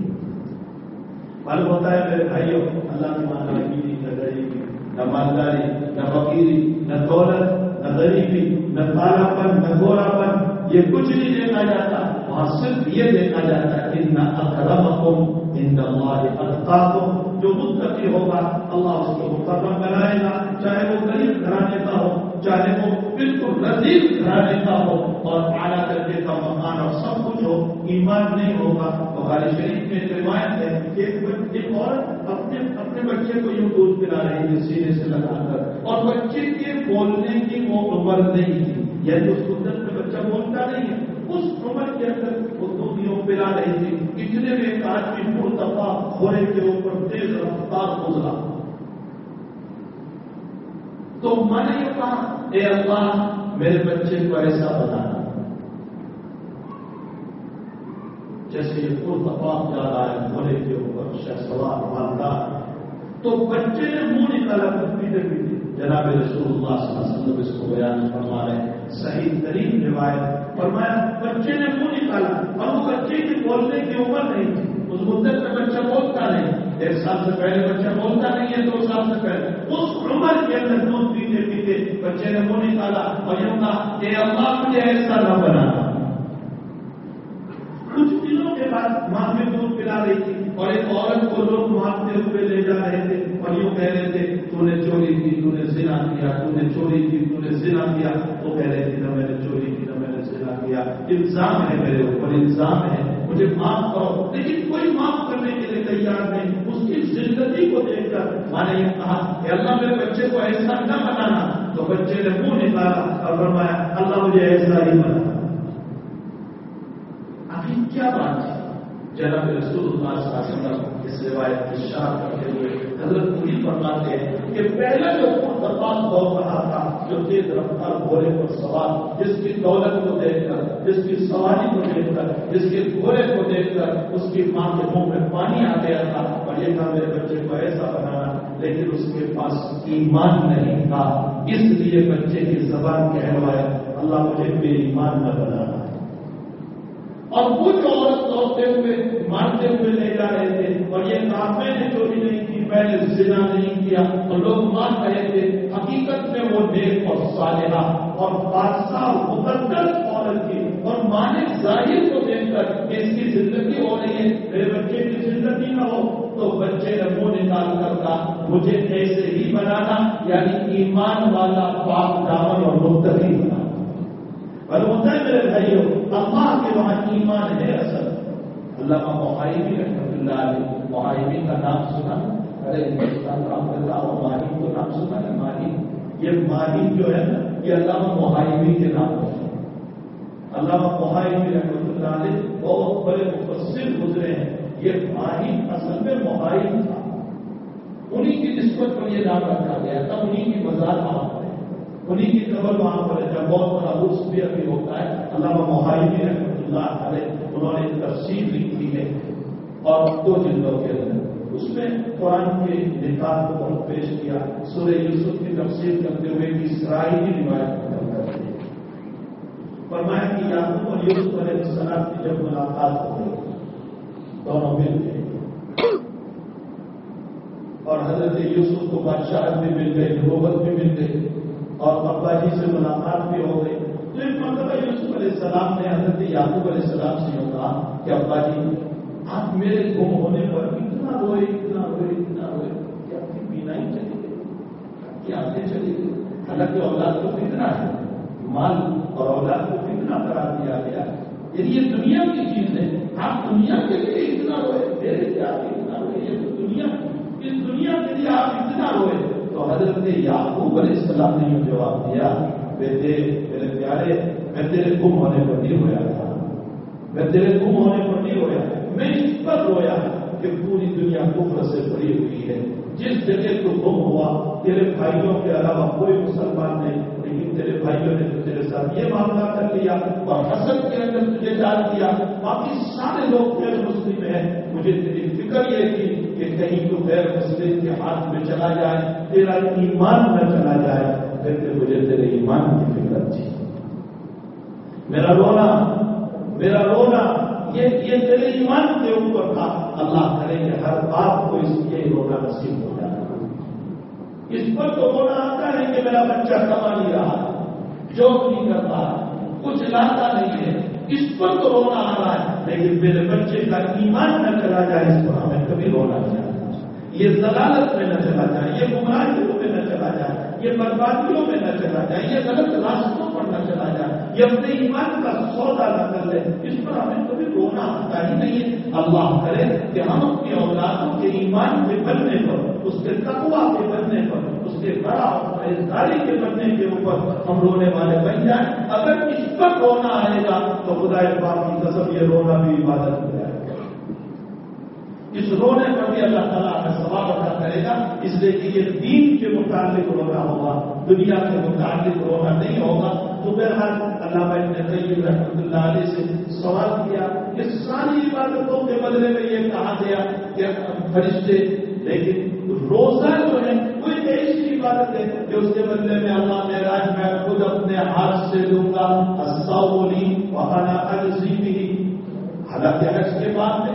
معلوم ہوتا ہے میرے بھائیوں اللہ کی مالداری نہ غریبی، نہ مالداری، نہ فقیری، نہ دولت، نہ غریبی، نہ کالاپن نہ گوراپن، یہ کچھ نہیں دیکھا جاتا، وہاں صرف یہ دیکھا جاتا ہے ان اکرمکم عند اللہ اتقاکم، جو متقی ہوگا اللہ اس کو مکرم بنائے گا، چاہے وہ غریب گھرانے کا ہو، چاہے وہ بالکل رذیل گھرانے کا ہو اور اعلیٰ درجے کا مکان اور سب کچھ ہو، ایمان نہیں ہوگا۔ بخاری شریف میں روایت ہے کہ ایک عورت اپنے بچے کو یوں دودھ پلا رہی تھی سینے سے لگا کر، اور بچے کے بولنے کی وہ عمر نہیں تھی، یعنی اس مدت میں بچہ بولتا نہیں ہے، اس عمر کے اندر وہ دودھ یوں پلا رہی تھی، اتنے میں ایک آدمی مرتفع گھوڑے کے اوپر تیز رفتار گزرا، تو میں نے یہ کہا اے اللہ میرے بچے کو ایسا بنانا جیسے یہ مرتفع جا رہا ہے گھوڑے کے اوپر شہسوار مالدار، تو بچے نے منہ نکالا پیتے پیتے، جناب رسول اللہ صلی اللہ علیہ وسلم اس کو بیان فرما رہے ہیں، صحیح ترین روایت، فرمایا بچے نے منہ نکالا اور وہ بچے کی بولنے کی عمر نہیں تھی، اس مدت میں بچہ بولتا نہیں، 1 سال سے پہلے بچہ بولتا نہیں ہے، 2 سال سے پہلے، اس عمر کے اندر دودھ پیتے پیتے بچے نے منہ نکالا اور یوں کہا اے اللہ مجھے ایسا نہ بنانا۔ کچھ دنوں کے بعد ماں میں دودھ پلا رہی تھی اور ایک عورت کو لوگ مارتے ہوئے لے جا رہے تھے اور یوں کہہ رہے تھے تو نے چوری کی، تو نے زنا کیا، تو نے چوری کی، تو نے زنا کیا، تو کہہ رہے تھے نہ میں نے چوری کی، نہ میں نے زنا کیا، الزام ہے میرے اوپر، الزام ہے، مجھے معاف کرو، لیکن کوئی معاف کرنے کے لیے تیار نہیں۔ اس کی زندگی کو دیکھ کر میں نے یہ کہا کہ اللہ میرے بچے کو ایسا نہ بنانا، تو بچے نے منہ نکالا اور فرمایا اللہ مجھے ایسا ہی بنا۔ ابھی کیا بات ہے؟ جناب رسول اللہ صلی اللہ علیہ وسلم اس روایت کی شرح کرتے ہوئے حضرت پوری فرماتے ہیں کہ پہلے جو مرتفع دور رہا تھا، جو تیز رفتار گھوڑے پر سوار، جس کی دولت کو دیکھ کر، جس کی سواری کو دیکھ کر، جس کے گھوڑے کو دیکھ کر اس کی ماں کے منہ میں پانی آ گیا تھا اور یہ کہا میرے بچے کو ایسا بنانا، لیکن اس کے پاس ایمان نہیں تھا، اس لیے بچے کی زبان کہلوایا اللہ مجھے بے ایمان نہ بنانا۔ اور وہ جو عورت دوڑتے ہوئے مارتے ہوئے لے جا رہے تھے اور یہ کہا میں نے چوری نہیں کی، میں نے زنا نہیں کیا، اور لوگ مان رہے تھے، حقیقت میں وہ نیک اور صالحہ اور بادشاہ مقدس عورت تھی، اور ماں ظاہر کو دیکھ کر کہ اس کی زندگی ہو رہی ہے، میرے بچے کی زندگی نہ ہو، تو بچے نے منہ نکال کر کہا مجھے ایسے ہی بنانا، یعنی ایمان والا پاک دامن اور متقی بنانا۔ اور ہوتا ہے میرے بھائیوں، اللہ کے وہاں ایمان ہے اصل۔ علامہ محایمی رحمۃ اللہ علیہ، محایمی کا نام سنا؟ ارے ہندوستان رحمۃ اللہ ماہی کو نام سنا ہے؟ ماہی، یہ ماہی جو ہے نا یہ علامہ محایمی کے نام ہے۔ علامہ محایمی رحمۃ اللہ علیہ بہت بڑے مفسر گزرے ہیں، یہ ماہی اصل میں محایم تھا، انہی کی نسبت پر یہ نام رکھا گیا تھا، انہی کی مزار وہاں پر ہے، انہی کی قبر وہاں پر ہے، بہت بڑا عرس بھی ابھی ہوتا ہے۔ علامہ محایمی رحمۃ اللہ علیہ انہوں نے تفسیر لکھی ہے اور 2 جلدوں کے اندر، اس میں قرآن کے نکات کو بہت پیش کیا، سورہ یوسف کی تفسیر کرتے ہوئے اسرائیلی روایت ختم کرتے ہیں، فرمایا کہ یعقوب اور یوسف علیہ السلام کی جب ملاقات ہو گئی، دونوں مل گئے اور حضرت یوسف کو بادشاہت بھی مل گئی، نبوت بھی مل گئی اور ابا جی سے ملاقات بھی ہو گئی، تو ایک مرتبہ یوسف علیہ السلام نے حضرت یعقوب علیہ السلام سے یہ کہا کہ ابا جی آپ میرے گم ہونے پر اتنا روئے اتنا روئے اتنا روئے کہ آپ کی بینائی چلی گئی، آپ کی آنکھیں چلی گئی، حالانکہ اولاد کو کتنا ہے، مال اور اولاد کو کتنا قرار دیا گیا، یعنی یہ دنیا کی چیز ہے، آپ دنیا کے لیے اتنا روئے، میرے لیے آپ اتنا روئے، یہ تو دنیا، اس دنیا کے لیے آپ اتنا روئے۔ تو حضرت یعقوب علیہ السلام نے یہ جواب دیا، بیٹے میرے پیارے، میں تیرے گم ہونے پر نہیں رویا تھا، میں تیرے گم ہونے پر نہیں رویا، میں اس پر رویا کہ پوری دنیا کفر سے بھری ہوئی ہے، جس جگہ تو گم ہوا تیرے بھائیوں کے علاوہ کوئی مسلمان نہیں، لیکن تیرے بھائیوں نے تیرے ساتھ یہ معاملہ کر لیا اور حسد کے اندر تجھے ڈال دیا، باقی سارے لوگ غیر مسلم ہیں، مجھے تیری فکر یہ تھی کہ کہیں تو غیر مسلم کے ہاتھ میں چلا جائے، تیرا ایمان نہ چلا جائے، پھر مجھے تیرے ایمان کی فکر تھی، میرا رونا یہ تیرے ایمان کے اوپر تھا، اللہ کرے کہ ہر باپ کو اس لیے رونا نصیب ہو جائے، اس پر تو رونا آتا ہے کہ میرا بچہ کما نہیں رہا، جوک نہیں کرتا، کچھ لاتا نہیں ہے، اس پر تو رونا آ رہا ہے، لیکن میرے بچے کا ایمان نہ چلا جائے اس پر ہمیں کبھی رونا نہیں آتا، یہ ضلالت میں نہ چلا جائے، یہ گمراہیوں میں نہ چلا جائے، یہ بربادیوں میں نہ چلا جائے، یہ غلط راستوں پر نہ چلا جائے، یہ اپنے ایمان کا سودا نہ کر لے، اس پر ہمیں کبھی رونا آتا ہی نہیں ہے۔ اللہ کرے کہ ہم اپنی اولادوں کے ایمان کے بننے پر، اس کے تقویٰ کے بننے پر، اس کے بڑا پرہیزگاری کے بننے کے اوپر ہم رونے والے بن جائیں۔ اگر اس پر رونا آئے گا تو خدا پاک کی قسم یہ رونا بھی عبادت ہو جائے گا، اس رونے پر بھی اللہ تعالیٰ ہمیں ثواب عطا کرے گا، اس لیے کہ یہ دین کے متعلق رونا ہوگا، دنیا کے متعلق رونا نہیں ہوگا۔ تو بہرحال علامہ ابن قیم رحمۃ اللہ علیہ سے سوال کیا کہ ساری عبادتوں کے بدلے میں یہ کہا گیا کہ فرشتے، لیکن روزہ جو ہے کوئی ایسی عبادت ہے کہ اس کے بدلے میں اللہ معراج میں خود اپنے ہاتھ سے دوں گا، الصولی وحنا اجزی بھی۔ حالانکہ حج کے بعد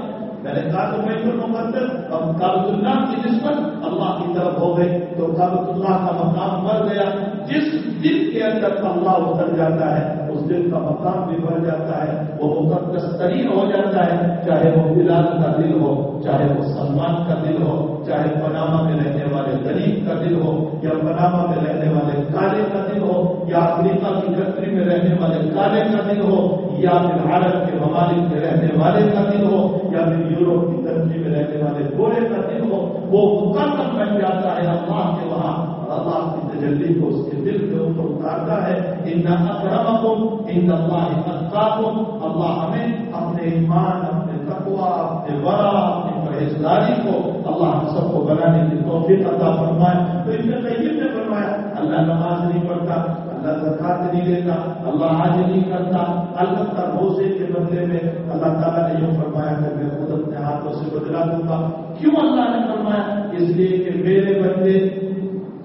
میں نے کہا تو بیت المقدس اور کعبۃ اللہ کی نسبت اللہ کی طرف ہو گئی تو کعبۃ اللہ کا مقام بڑھ گیا۔ جس دل کے اندر اللہ اتر جاتا ہے اس دل کا مقام بھی بڑھ جاتا ہے، وہ مقدس ترین ہو جاتا ہے، چاہے وہ بلال کا دل ہو، چاہے وہ سلمان کا دل ہو، چاہے پناما میں رہنے والے غریب کا دل ہو، یا پناما میں رہنے والے کالے کا دل ہو، یا افریقہ کی کنٹری میں رہنے والے کالے کا دل ہو، یا پھر عرب کے ممالک میں رہنے والے کا دل ہو، یا پھر یورپ کی کنٹری میں رہنے والے گورے کا دل ہو، وہ مقدم بن جاتا ہے اللہ کے وہاں، اللہ کی تجلی کو اس کے دل کے اوپر اتارتا ہے۔ ان اکرمکم عند اللہ اتقاکم، اللہ ہمیں اپنے ایمان، اپنے تقویٰ، اپنے ورع، اپنی پرہیزگاری کو اللہ ہم سب کو بنانے کی توفیق عطا فرمائے۔ تو ابن قیم نے فرمایا اللہ نماز نہیں پڑھتا، اللہ زکات نہیں دیتا، اللہ حج نہیں کرتا، البتہ روزے کے بدلے میں اللہ تعالیٰ نے یہ فرمایا کہ میں خود اپنے ہاتھوں سے بدلا دوں گا۔ کیوں اللہ نے فرمایا؟ اس لیے کہ میرے بندے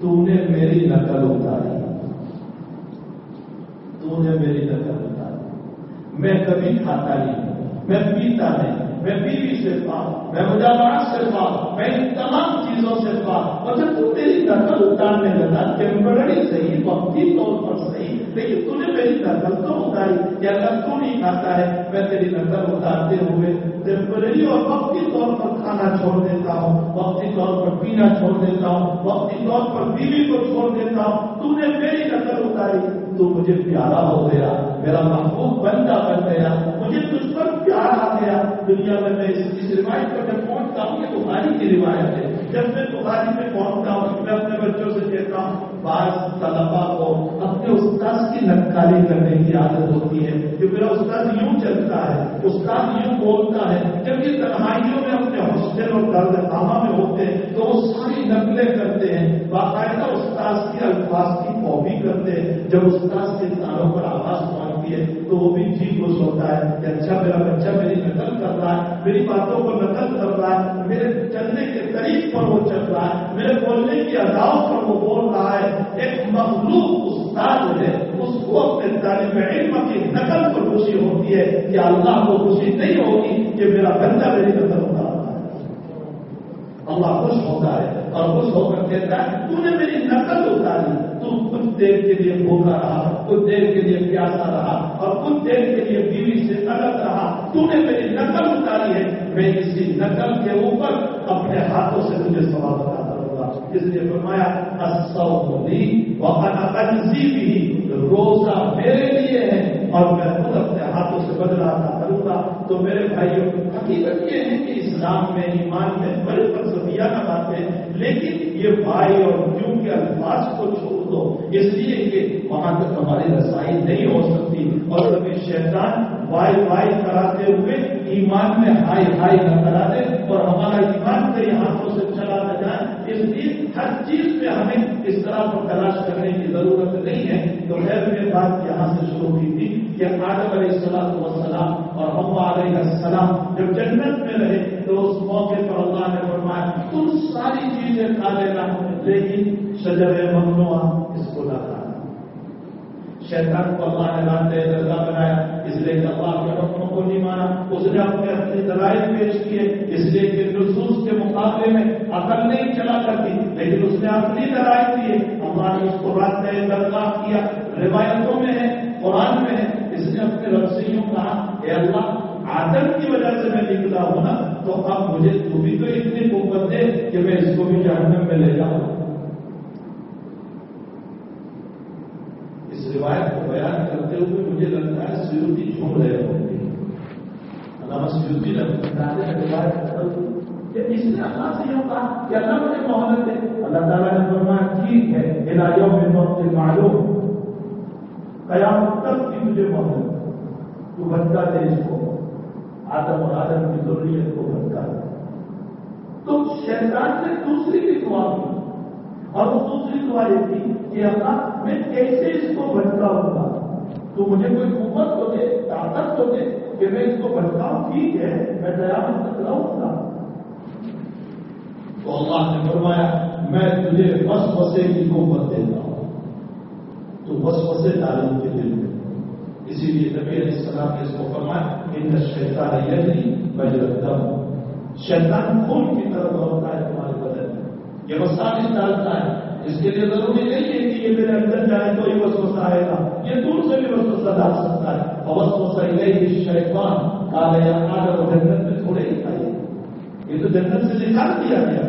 تو نے میری نقل اتاری، تو نے میری نقل اتاری، میں کبھی کھاتا نہیں، میں پیتا نہیں، میں بیوی سے پاک، میں مجاورات سے پاک، میں ان تمام چیزوں سے پاک، اور جب تو میری نقل اتارنے لگا ٹیمپرری صحیح، وقتی طور پر صحیح، لیکن تو نے میری نقل تو اتاری کہ اگر تو نہیں کھاتا ہے میں تیری نقل اتارتے ہوئے ٹیمپرری اور وقتی طور پر کھانا چھوڑ دیتا ہوں، وقتی طور پر پینا چھوڑ دیتا ہوں، وقتی طور پر بیوی کو چھوڑ دیتا ہوں، تو نے میری نقل اتاری، تو مجھے پیارا ہو گیا، میرا محبوب بندہ بن گیا، مجھے تجھ پر پیار آ گیا۔ دنیا میں اس روایت پر جب پہنچتا ہوں، یہ بخاری کی روایت ہے، جب میں بخاری میں پہنچتا ہوں میں اپنے بچوں سے کہتا ہوں بعض طلبا کو اپنے استاد کی نقالی کرنے کی عادت ہوتی ہے کہ میرا استاد یوں چلتا ہے، استاد یوں بولتا ہے، جب یہ تنہائیوں میں اپنے ہاسٹل اور درد خامہ میں ہوتے ہیں تو وہ ساری نقلیں کرتے ہیں، باقاعدہ استاد کے الفاظ کی کاپی کرتے ہیں، جب استاد کے کانوں پر آواز پہنچتی ہے تو وہ بھی جی خوش ہوتا ہے کہ اچھا میرا بچہ میری نقل کر رہا ہے، میری باتوں کو نقل کر رہا ہے، میرے چلنے کے طریق پر وہ چل رہا ہے، میرے بولنے کی اداؤں پر وہ بول رہا ہے۔ ایک مخلوق استاد ہے، اس کو اپنے طالب علم کی نقل پر خوشی ہوتی ہے کہ اللہ کو خوشی نہیں ہوگی کہ میرا بندہ میری نقل اتار رہا ہے، اللہ خوش ہوتا ہے اور خوش ہو کر کہتا ہے تو نے میری نقل اتاری، تو کچھ دیر کے لیے بھوکا رہا، کچھ دیر کے لیے پیاسا رہا اور کچھ دیر کے لیے بیوی سے الگ رہا، تو نے میری نقل اتاری ہے، میں اسی نقل کے اوپر اپنے ہاتھوں سے تجھے ثواب عطا کروں گا۔ اس لیے فرمایا الصوم لی وانا اجزی بہ، روزہ میرے لیے ہے اور میں خود اپنے ہاتھوں سے بدلہ عطا کروں گا۔ تو میرے بھائیوں حقیقت یہ ہے کہ اسلام میں ایمان میں بڑے فلسفیانہ باتیں، لیکن یہ بھائی اور کیوں کے الفاظ کو چھوڑ دو، اس لیے کہ وہاں تک ہماری رسائی نہیں ہو سکتی، اور کبھی شیطان وائی وائی کراتے ہوئے ایمان میں ہائی ہائی نہ کرا دے اور ہمارا ایمان کئی ہاتھوں سے چلا نہ جائے۔ اس لیے ہر چیز میں ہمیں اس طرح پر تلاش کرنے کی ضرورت نہیں ہے۔ تو خیر میں بات یہاں سے شروع کی تھی کہ آدم علیہ السلام اور حوا علیہ السلام جب جنت میں رہے تو اس موقع پر اللہ نے فرمایا تم ساری چیزیں کھا لینا لیکن شجر ممنوعہ اس کو نہ کھانا۔ شیطان کو اللہ نے راستے درگاہ بنایا، اس لیے کہ اللہ کے حکموں کو نہیں مانا، اس نے اپنے دلائل پیش کیے، اس لیے کہ نصوص کے مقابلے میں عقل نہیں چلا کرتی، لیکن اس نے اپنی دلائل دیے، اللہ نے اس کو راستے درگاہ کیا۔ روایتوں میں ہے، قرآن میں ہے، اس نے اپنے رب سے یوں کہا اے اللہ آدم کی وجہ سے میں نکلا ہوں نا، تو اب مجھے تو بھی تو اتنی قوت دے کہ میں اس کو بھی جہنم میں لے جاؤں۔ اس روایت کو بیان کرتے ہوئے مجھے لگتا ہے سیوطی جھوم رہے ہوں گے، علامہ سیوطی روایت کہ اس نے اللہ سے یوں کہا کہ اللہ مجھے مہلت دے۔ اللہ تعالیٰ نے فرمایا ٹھیک ہے، الی یوم الوقت معلوم، قیامت تک کی مجھے مہلت، تو بھٹکا دے اس کو، آدم اور آدم کی ذریت کو بھٹکا دے۔ تو شیطان نے دوسری بھی دعا کی، اور وہ دوسری دعا یہ تھی کہ اللہ میں کیسے اس کو بھٹکاؤں گا، تو مجھے کوئی قوت تو دے، طاقت تو دے کہ میں اس کو بھٹکاؤں۔ ٹھیک ہے، میں قیامت تک رہوں گا۔ تو اللہ نے فرمایا میں تجھے وسوسے کی قوت دیتا ہوں، تو وسوسے ڈالوں کے دل میں۔ اسی لیے نبی علیہ السلام نے اس کو فرمایا ان الشیطان یجری مجری الدم، شیطان خون کی طرف دوڑتا ہے تمہارے بدن میں، یہ وساوس ڈالتا ہے۔ اس کے لیے ضروری نہیں ہے کہ یہ میرے اندر جائے تو یہ وسوسہ آئے گا، یہ دور سے بھی وسوسہ ڈال سکتا ہے۔ اور وسوسہ الیہ الشیطان قال یا آدم، جنت میں تھوڑے ہی کھائے، یہ تو جنت سے نکال دیا گیا۔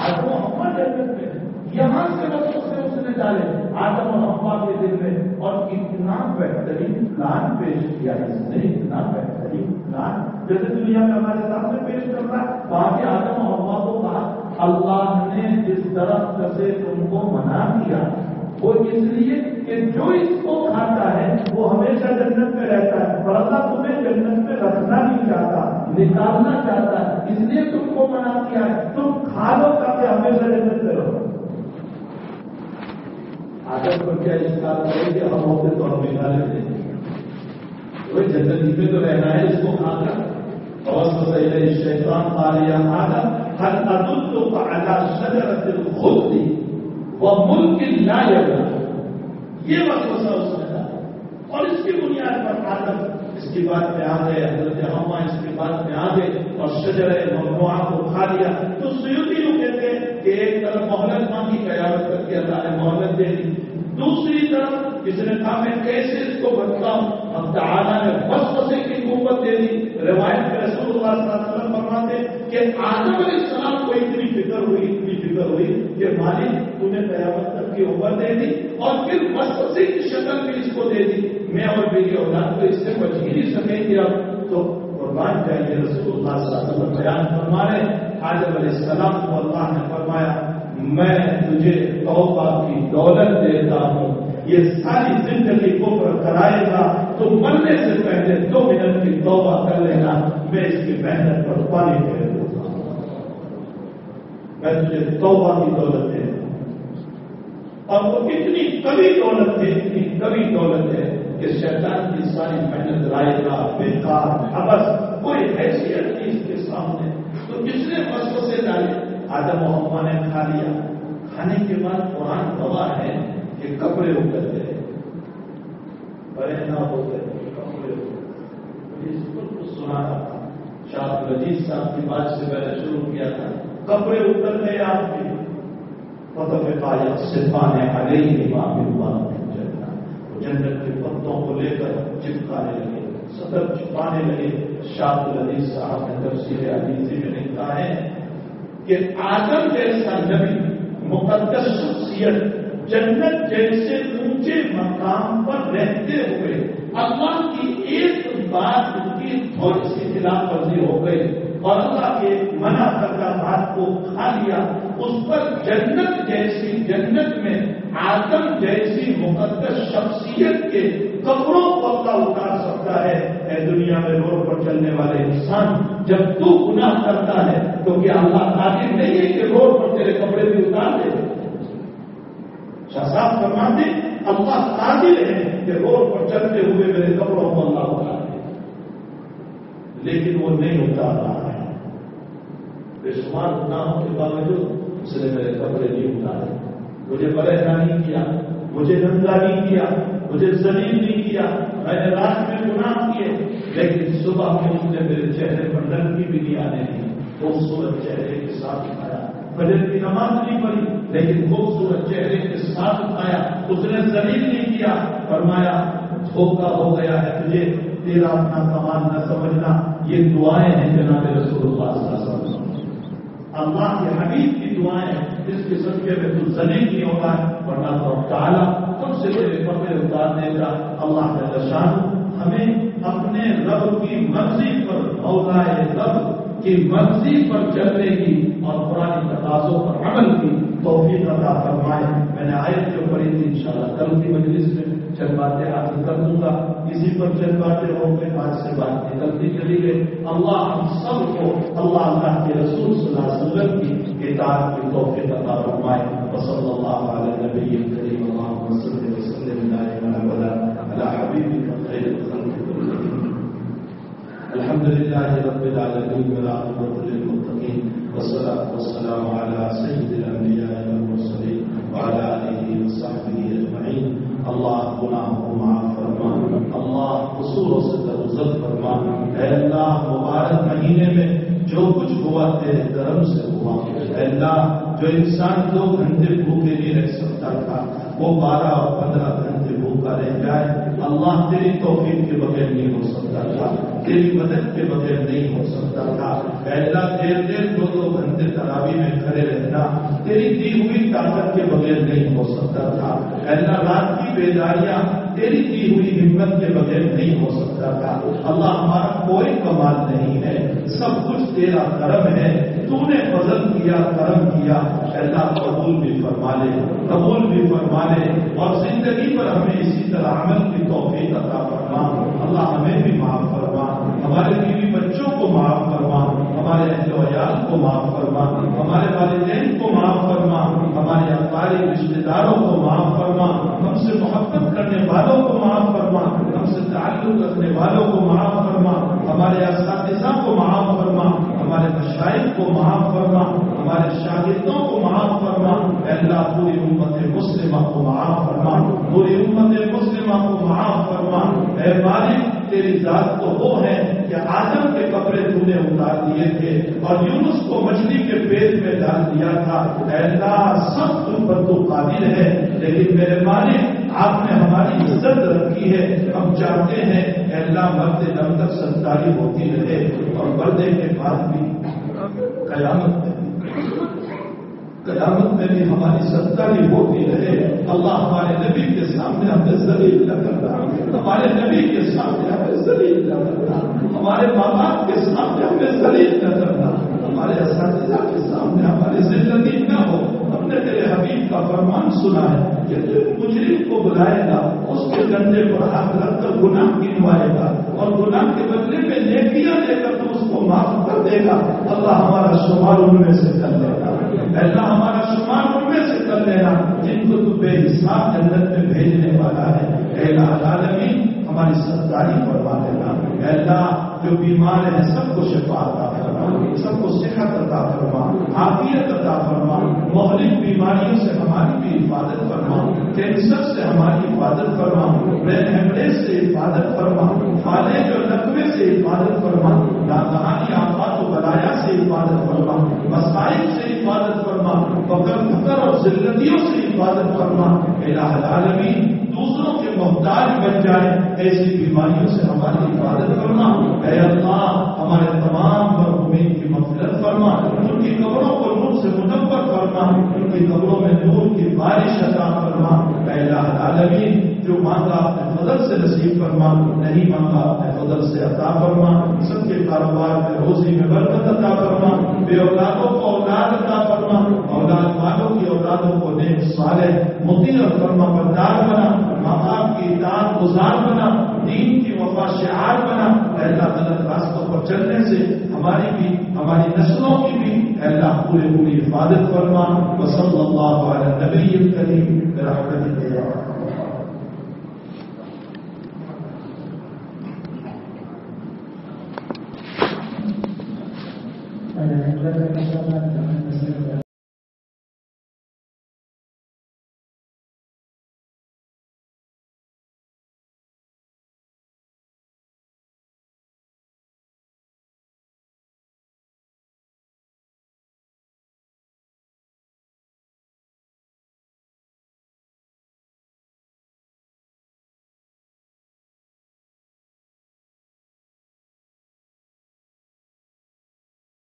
آدم و حوا جنت میں، یہاں سے وسوسے اس نے ڈالے آدم و حوا کے دل میں، اور اتنا بہترین پلان پیش کیا اس نے، اتنا بہترین پلان جیسے دنیا میں ہمارے سامنے پیش کر رہا ہے۔ وہاں کے آدم و حوا کو کہا اللہ نے جس درخت سے تم کو منع کیا وہ اس لیے کہ جو اس کو کھاتا ہے وہ ہمیشہ جنت میں رہتا ہے، اور اللہ تمہیں جنت میں رکھنا نہیں چاہتا، نکالنا چاہتا ہے، اس لیے تم کو منع کیا ہے، تم کھا لو تاکہ ہمیشہ جنت میں رہو۔ آدم کو کیا اس کا کہ ہم ہوتے تو ہم نکال لیتے ہیں، وہ جنتی میں تو رہنا ہے اس کو کھا کر۔ وسوسہ الیہ الشیطان قال یا آدم هل أدلك على شجرة الخلد وملك لا يبلى، یہ وسوسہ اس نے ڈالا، اور اس کی بنیاد پر آدم اس کی بات میں آ گئے، حضرت حوا اس کی بات میں آ گئے اور شجرہ ممنوعہ کو کھا لیا۔ تو سیوطی لوگ کہتے ہیں کہ ایک طرف مہلت مانگی، قیامت تک کے اللہ نے مہلت دے دی، دوسری طرف اس نے کہا میں کیسے اس کو بچاؤں، اب تعالیٰ نے وسوسے کی قوت دے دی۔ روایت میں رسول اللہ صلی اللہ علیہ وسلم فرماتے کہ آدم علیہ السلام کو اتنی فکر ہوئی کہ مالک تو نے قیامت تک کی عمر دے دی اور پھر وسوسے کی شکل بھی اس کو دے دی، میں اور میری اولاد تو اس سے بچ ہی نہیں سکیں گے۔ اب تو قربان جائیے، رسول اللہ صلی اللہ علیہ وسلم بیان فرما رہے آدم علیہ السلام کو اللہ نے فرمایا میں تجھے توبہ کی دولت دیتا ہوں، یہ ساری زندگی کفر کرائے گا تو مرنے سے پہلے 2 منٹ کی توبہ کر لینا، میں اس کی محنت پر پانی پھیر دوں گا، میں تجھے توبہ کی دولت دے دوں گا۔ اور وہ اتنی کبھی دولت ہے کہ شیطان کی ساری محنت رائے گا بیکار، ابس کوئی حیثیت نہیں اس کے سامنے۔ تو کس نے وسوسے ڈالے؟ آدم و حوا نے کھا لیا، کھانے کے بعد قرآن گواہ ہے کہ کپڑے اتر گئے، نہ ہو گئے کپڑے اس کو سنا تھا، شاہ لذیذ صاحب کی بات سے میں نے شروع کیا تھا، کپڑے اتر گئے آپ کے، صفانے علیہ ما بالله من جنہ، جنت کے پتوں کو لے کر چپکانے لگے، صدر چھپانے لگے۔ شاہ لذیذ صاحب نے تفسیر عزیزی میں لکھا ہے کہ آدم جیسا نبی، مقدس شخصیت، جنت جیسے اونچے مقام پر رہتے ہوئے اللہ کی ایک بات کی تھوڑی سی خلاف ورزی ہو گئی اور اللہ کے منع کردہ بات کو کھا لیا، اس پر جنت میں آدم جیسی مقدس شخصیت کے کپڑوں کو اللہ اتار سکتا ہے۔ اے دنیا میں روڈ پر چلنے والے انسان، جب تو گناہ کرتا ہے تو کیا اللہ قادر نہیں ہے کہ روڈ پر تیرے کپڑے بھی اتار دے؟ شاہ صاحب فرماتے اللہ قادر ہے کہ روڈ پر چلتے ہوئے میرے کپڑوں کو اللہ اتار دے، لیکن وہ نہیں اتار رہا ہے۔ بے شمار گناہوں کے باوجود اس نے میرے کپڑے نہیں اتارے، مجھے پریشان نہیں کیا، مجھے ننگا نہیں کیا، مجھے ذلیل نہیں کیا، میں نے رات میں گناہ کیے، لیکن صبح میں اس نے میرے چہرے پر نرمی بھی نہیں آنے دی، خوبصورت چہرے کے ساتھ آیا، فجر کی نماز نہیں پڑھی لیکن خوبصورت چہرے کے ساتھ اٹھایا, اس نے ذلیل نہیں کیا. فرمایا دھوکہ ہو گیا ہے تجھے, تیرا اپنا کمال نہ سمجھنا, یہ دعائیں ہیں جناب رسول اللہ صلی اللہ علیہ وسلم, اللہ کے حبیب کی دعائیں ہیں, جس کے صدقے میں تو ذلیل نہیں ہوگا ورنہ تو تعالیٰ خود سے تیرے پردے اتار دے گا. اللہ کا شان ہمیں اپنے رب کی مرضی پر, اولائے رب کی مرضی پر چلنے کی اور قرآن تقاضوں پر عمل کی توفیق عطا فرمائے. میں نے آیت جو پڑھی تھی انشاءاللہ کل کی مجلس میں چند باتیں حاصل کر دوں گا, اسی پر چند باتیں ہو کے آج سے بات نکلتی چلی گئی. اللہ ہم سب کو اللہ کے رسول صلی اللہ علیہ وسلم کی اطاعت کی توفیق عطا فرمائے. وصلی اللہ علی نبی کریم اللہم صلی وسلم علی حبیبک خیر الخلق کلہم. الحمد للہ رب العالمین والعاقبۃ للمتقین والصلاۃ والسلام علی سید الانبیاء والمرسلین وعلی آلہ وصحبہ اجمعین. اللہ گناہ کو معاف فرما, اللہ قصوروں سے درگزر فرما. اے اللہ مبارک مہینے میں جو کچھ ہوا تیرے کرم سے ہوا. اے اللہ جو انسان 2 گھنٹے بھوکے نہیں رہ سکتا تھا وہ 12 اور 15 گھنٹے بھوکا رہ جائے. اللہ تیری توفیق کے بغیر نہیں ہو سکتا تھا, تیری مدد کے بغیر نہیں ہو سکتا تھا. اے اللہ دیر 2 گھنٹے تراویح میں کھڑے رہنا تیری دی ہوئی طاقت کے بغیر نہیں ہو سکتا تھا. اے اللہ رات کی بیداریاں تیری دی ہوئی ہمت کے بغیر نہیں ہو سکتا تھا. اللہ ہمارا کوئی کمال نہیں ہے, سب کچھ تیرا کرم ہے. تو نے فضل کیا, کرم کیا. اللہ قبول بھی فرما لے, قبول بھی فرما لے, اور زندگی پر ہمیں اسی طرح عمل کی توفیق عطا فرما. اللہ ہمیں بھی معاف فرما, ہمارے بیوی بچوں کو معاف فرما, ہمارے اہل و عیال کو معاف فرما, ہمارے والدین کو معاف فرما, ہمارے اقارب رشتے داروں کو معاف فرما, ہم سے محبت کرنے والوں کو معاف فرما, ہم سے تعلق رکھنے والوں کو معاف فرما, ہمارے اساتذہ کو معاف فرما, ہمارے مشائخ کو معاف فرما, ہمارے شاگردوں کو معاف فرما. اے اللہ پوری امت مسلمہ کو معاف فرما, پوری امت مسلمہ کو معاف فرما. اے مالک تیری ذات تو وہ ہے کہ آدم کے کپڑے تو نے اتار دیے تھے اور یونس کو مچھلی کے پیٹ میں ڈال دیا تھا. اے اللہ سب تم پر تو قادر ہے, لیکن میرے مالک آپ نے ہماری عزت رکھی ہے. ہم چاہتے ہیں اے اللہ مرتے دم تک سنتاری ہوتی رہے اور مردے کے بعد بھی قیامت میں بھی ہماری سنتاری ہوتی رہے. اللہ ہمارے نبی کے سامنے ہمیں ذلیل نہ کرنا, ہمارے نبی کے سامنے ہمیں ذلیل نہ کرنا, ہمارے ماں باپ کے سامنے ہمیں ذلیل نہ کرنا, ہمارے اساتذہ کے سامنے ہماری ذلت نہ ہو. ہم نے تیرے حبیب کا فرمان سنا ہے کہ تو مجرم کو بلائے گا, اس کے کندھے پر ہاتھ رکھ کر گناہ گنوائے گا اور گناہ کے بدلے میں نیکیاں دے کر تو اس کو معاف کر دے گا. اللہ ہمارا شمار ان میں سے کر لینا, اللہ ہمارا شمار ان میں سے کر لینا جن کو تو بے حساب جنت میں بھیجنے والا ہے. اے العالمین ہماری ستاری فرما دینا. اے اللہ جو بیمار ہیں سب کو شفا عطا فرما, سب کو صحت عطا فرما, عافیت عطا فرما. مہلک بیماریوں سے ہماری بھی حفاظت فرما, کینسر سے ہماری حفاظت فرما, برین ہیمریج سے حفاظت فرما, فالج اور لقوے سے حفاظت فرما, ناگہانی آفات و بلایا سے حفاظت فرما, مسائل سے حفاظت فرما, فقر اور ذلتیوں سے حفاظت فرما. الہ العالمین دوسروں کے محتاج بن جائے ایسی بیماریوں سے ہماری حفاظت فرما. اے اللہ ہمارے تمام مرحومین کی مغفرت فرما, ان کی قبروں کو نور سے منور فرما, ان کی قبروں میں نور کی بارش عطا فرما. اے الہ العالمین جو مانگا اپنے فضل سے نصیب فرما, نہیں مانگا اپنے فضل سے عطا فرما. سب کے کاروبار میں روزی میں برکت عطا فرما, بے اولادوں کو اولاد عطا فرما, اولاد والوں کی اولادوں کو نیک صالح مطیع اور فرما بردار بنا, ماں باپ کی اطاعت گزار بنا, دین کی وفا شعار بنا. اے اللہ غلط راستوں پر چلنے سے ہماری بھی ہماری نسلوں کی بھی اے اللہ پوری حفاظت فرما. وصلی اللہ علی نبی الکریم برحمتک یا Ada yang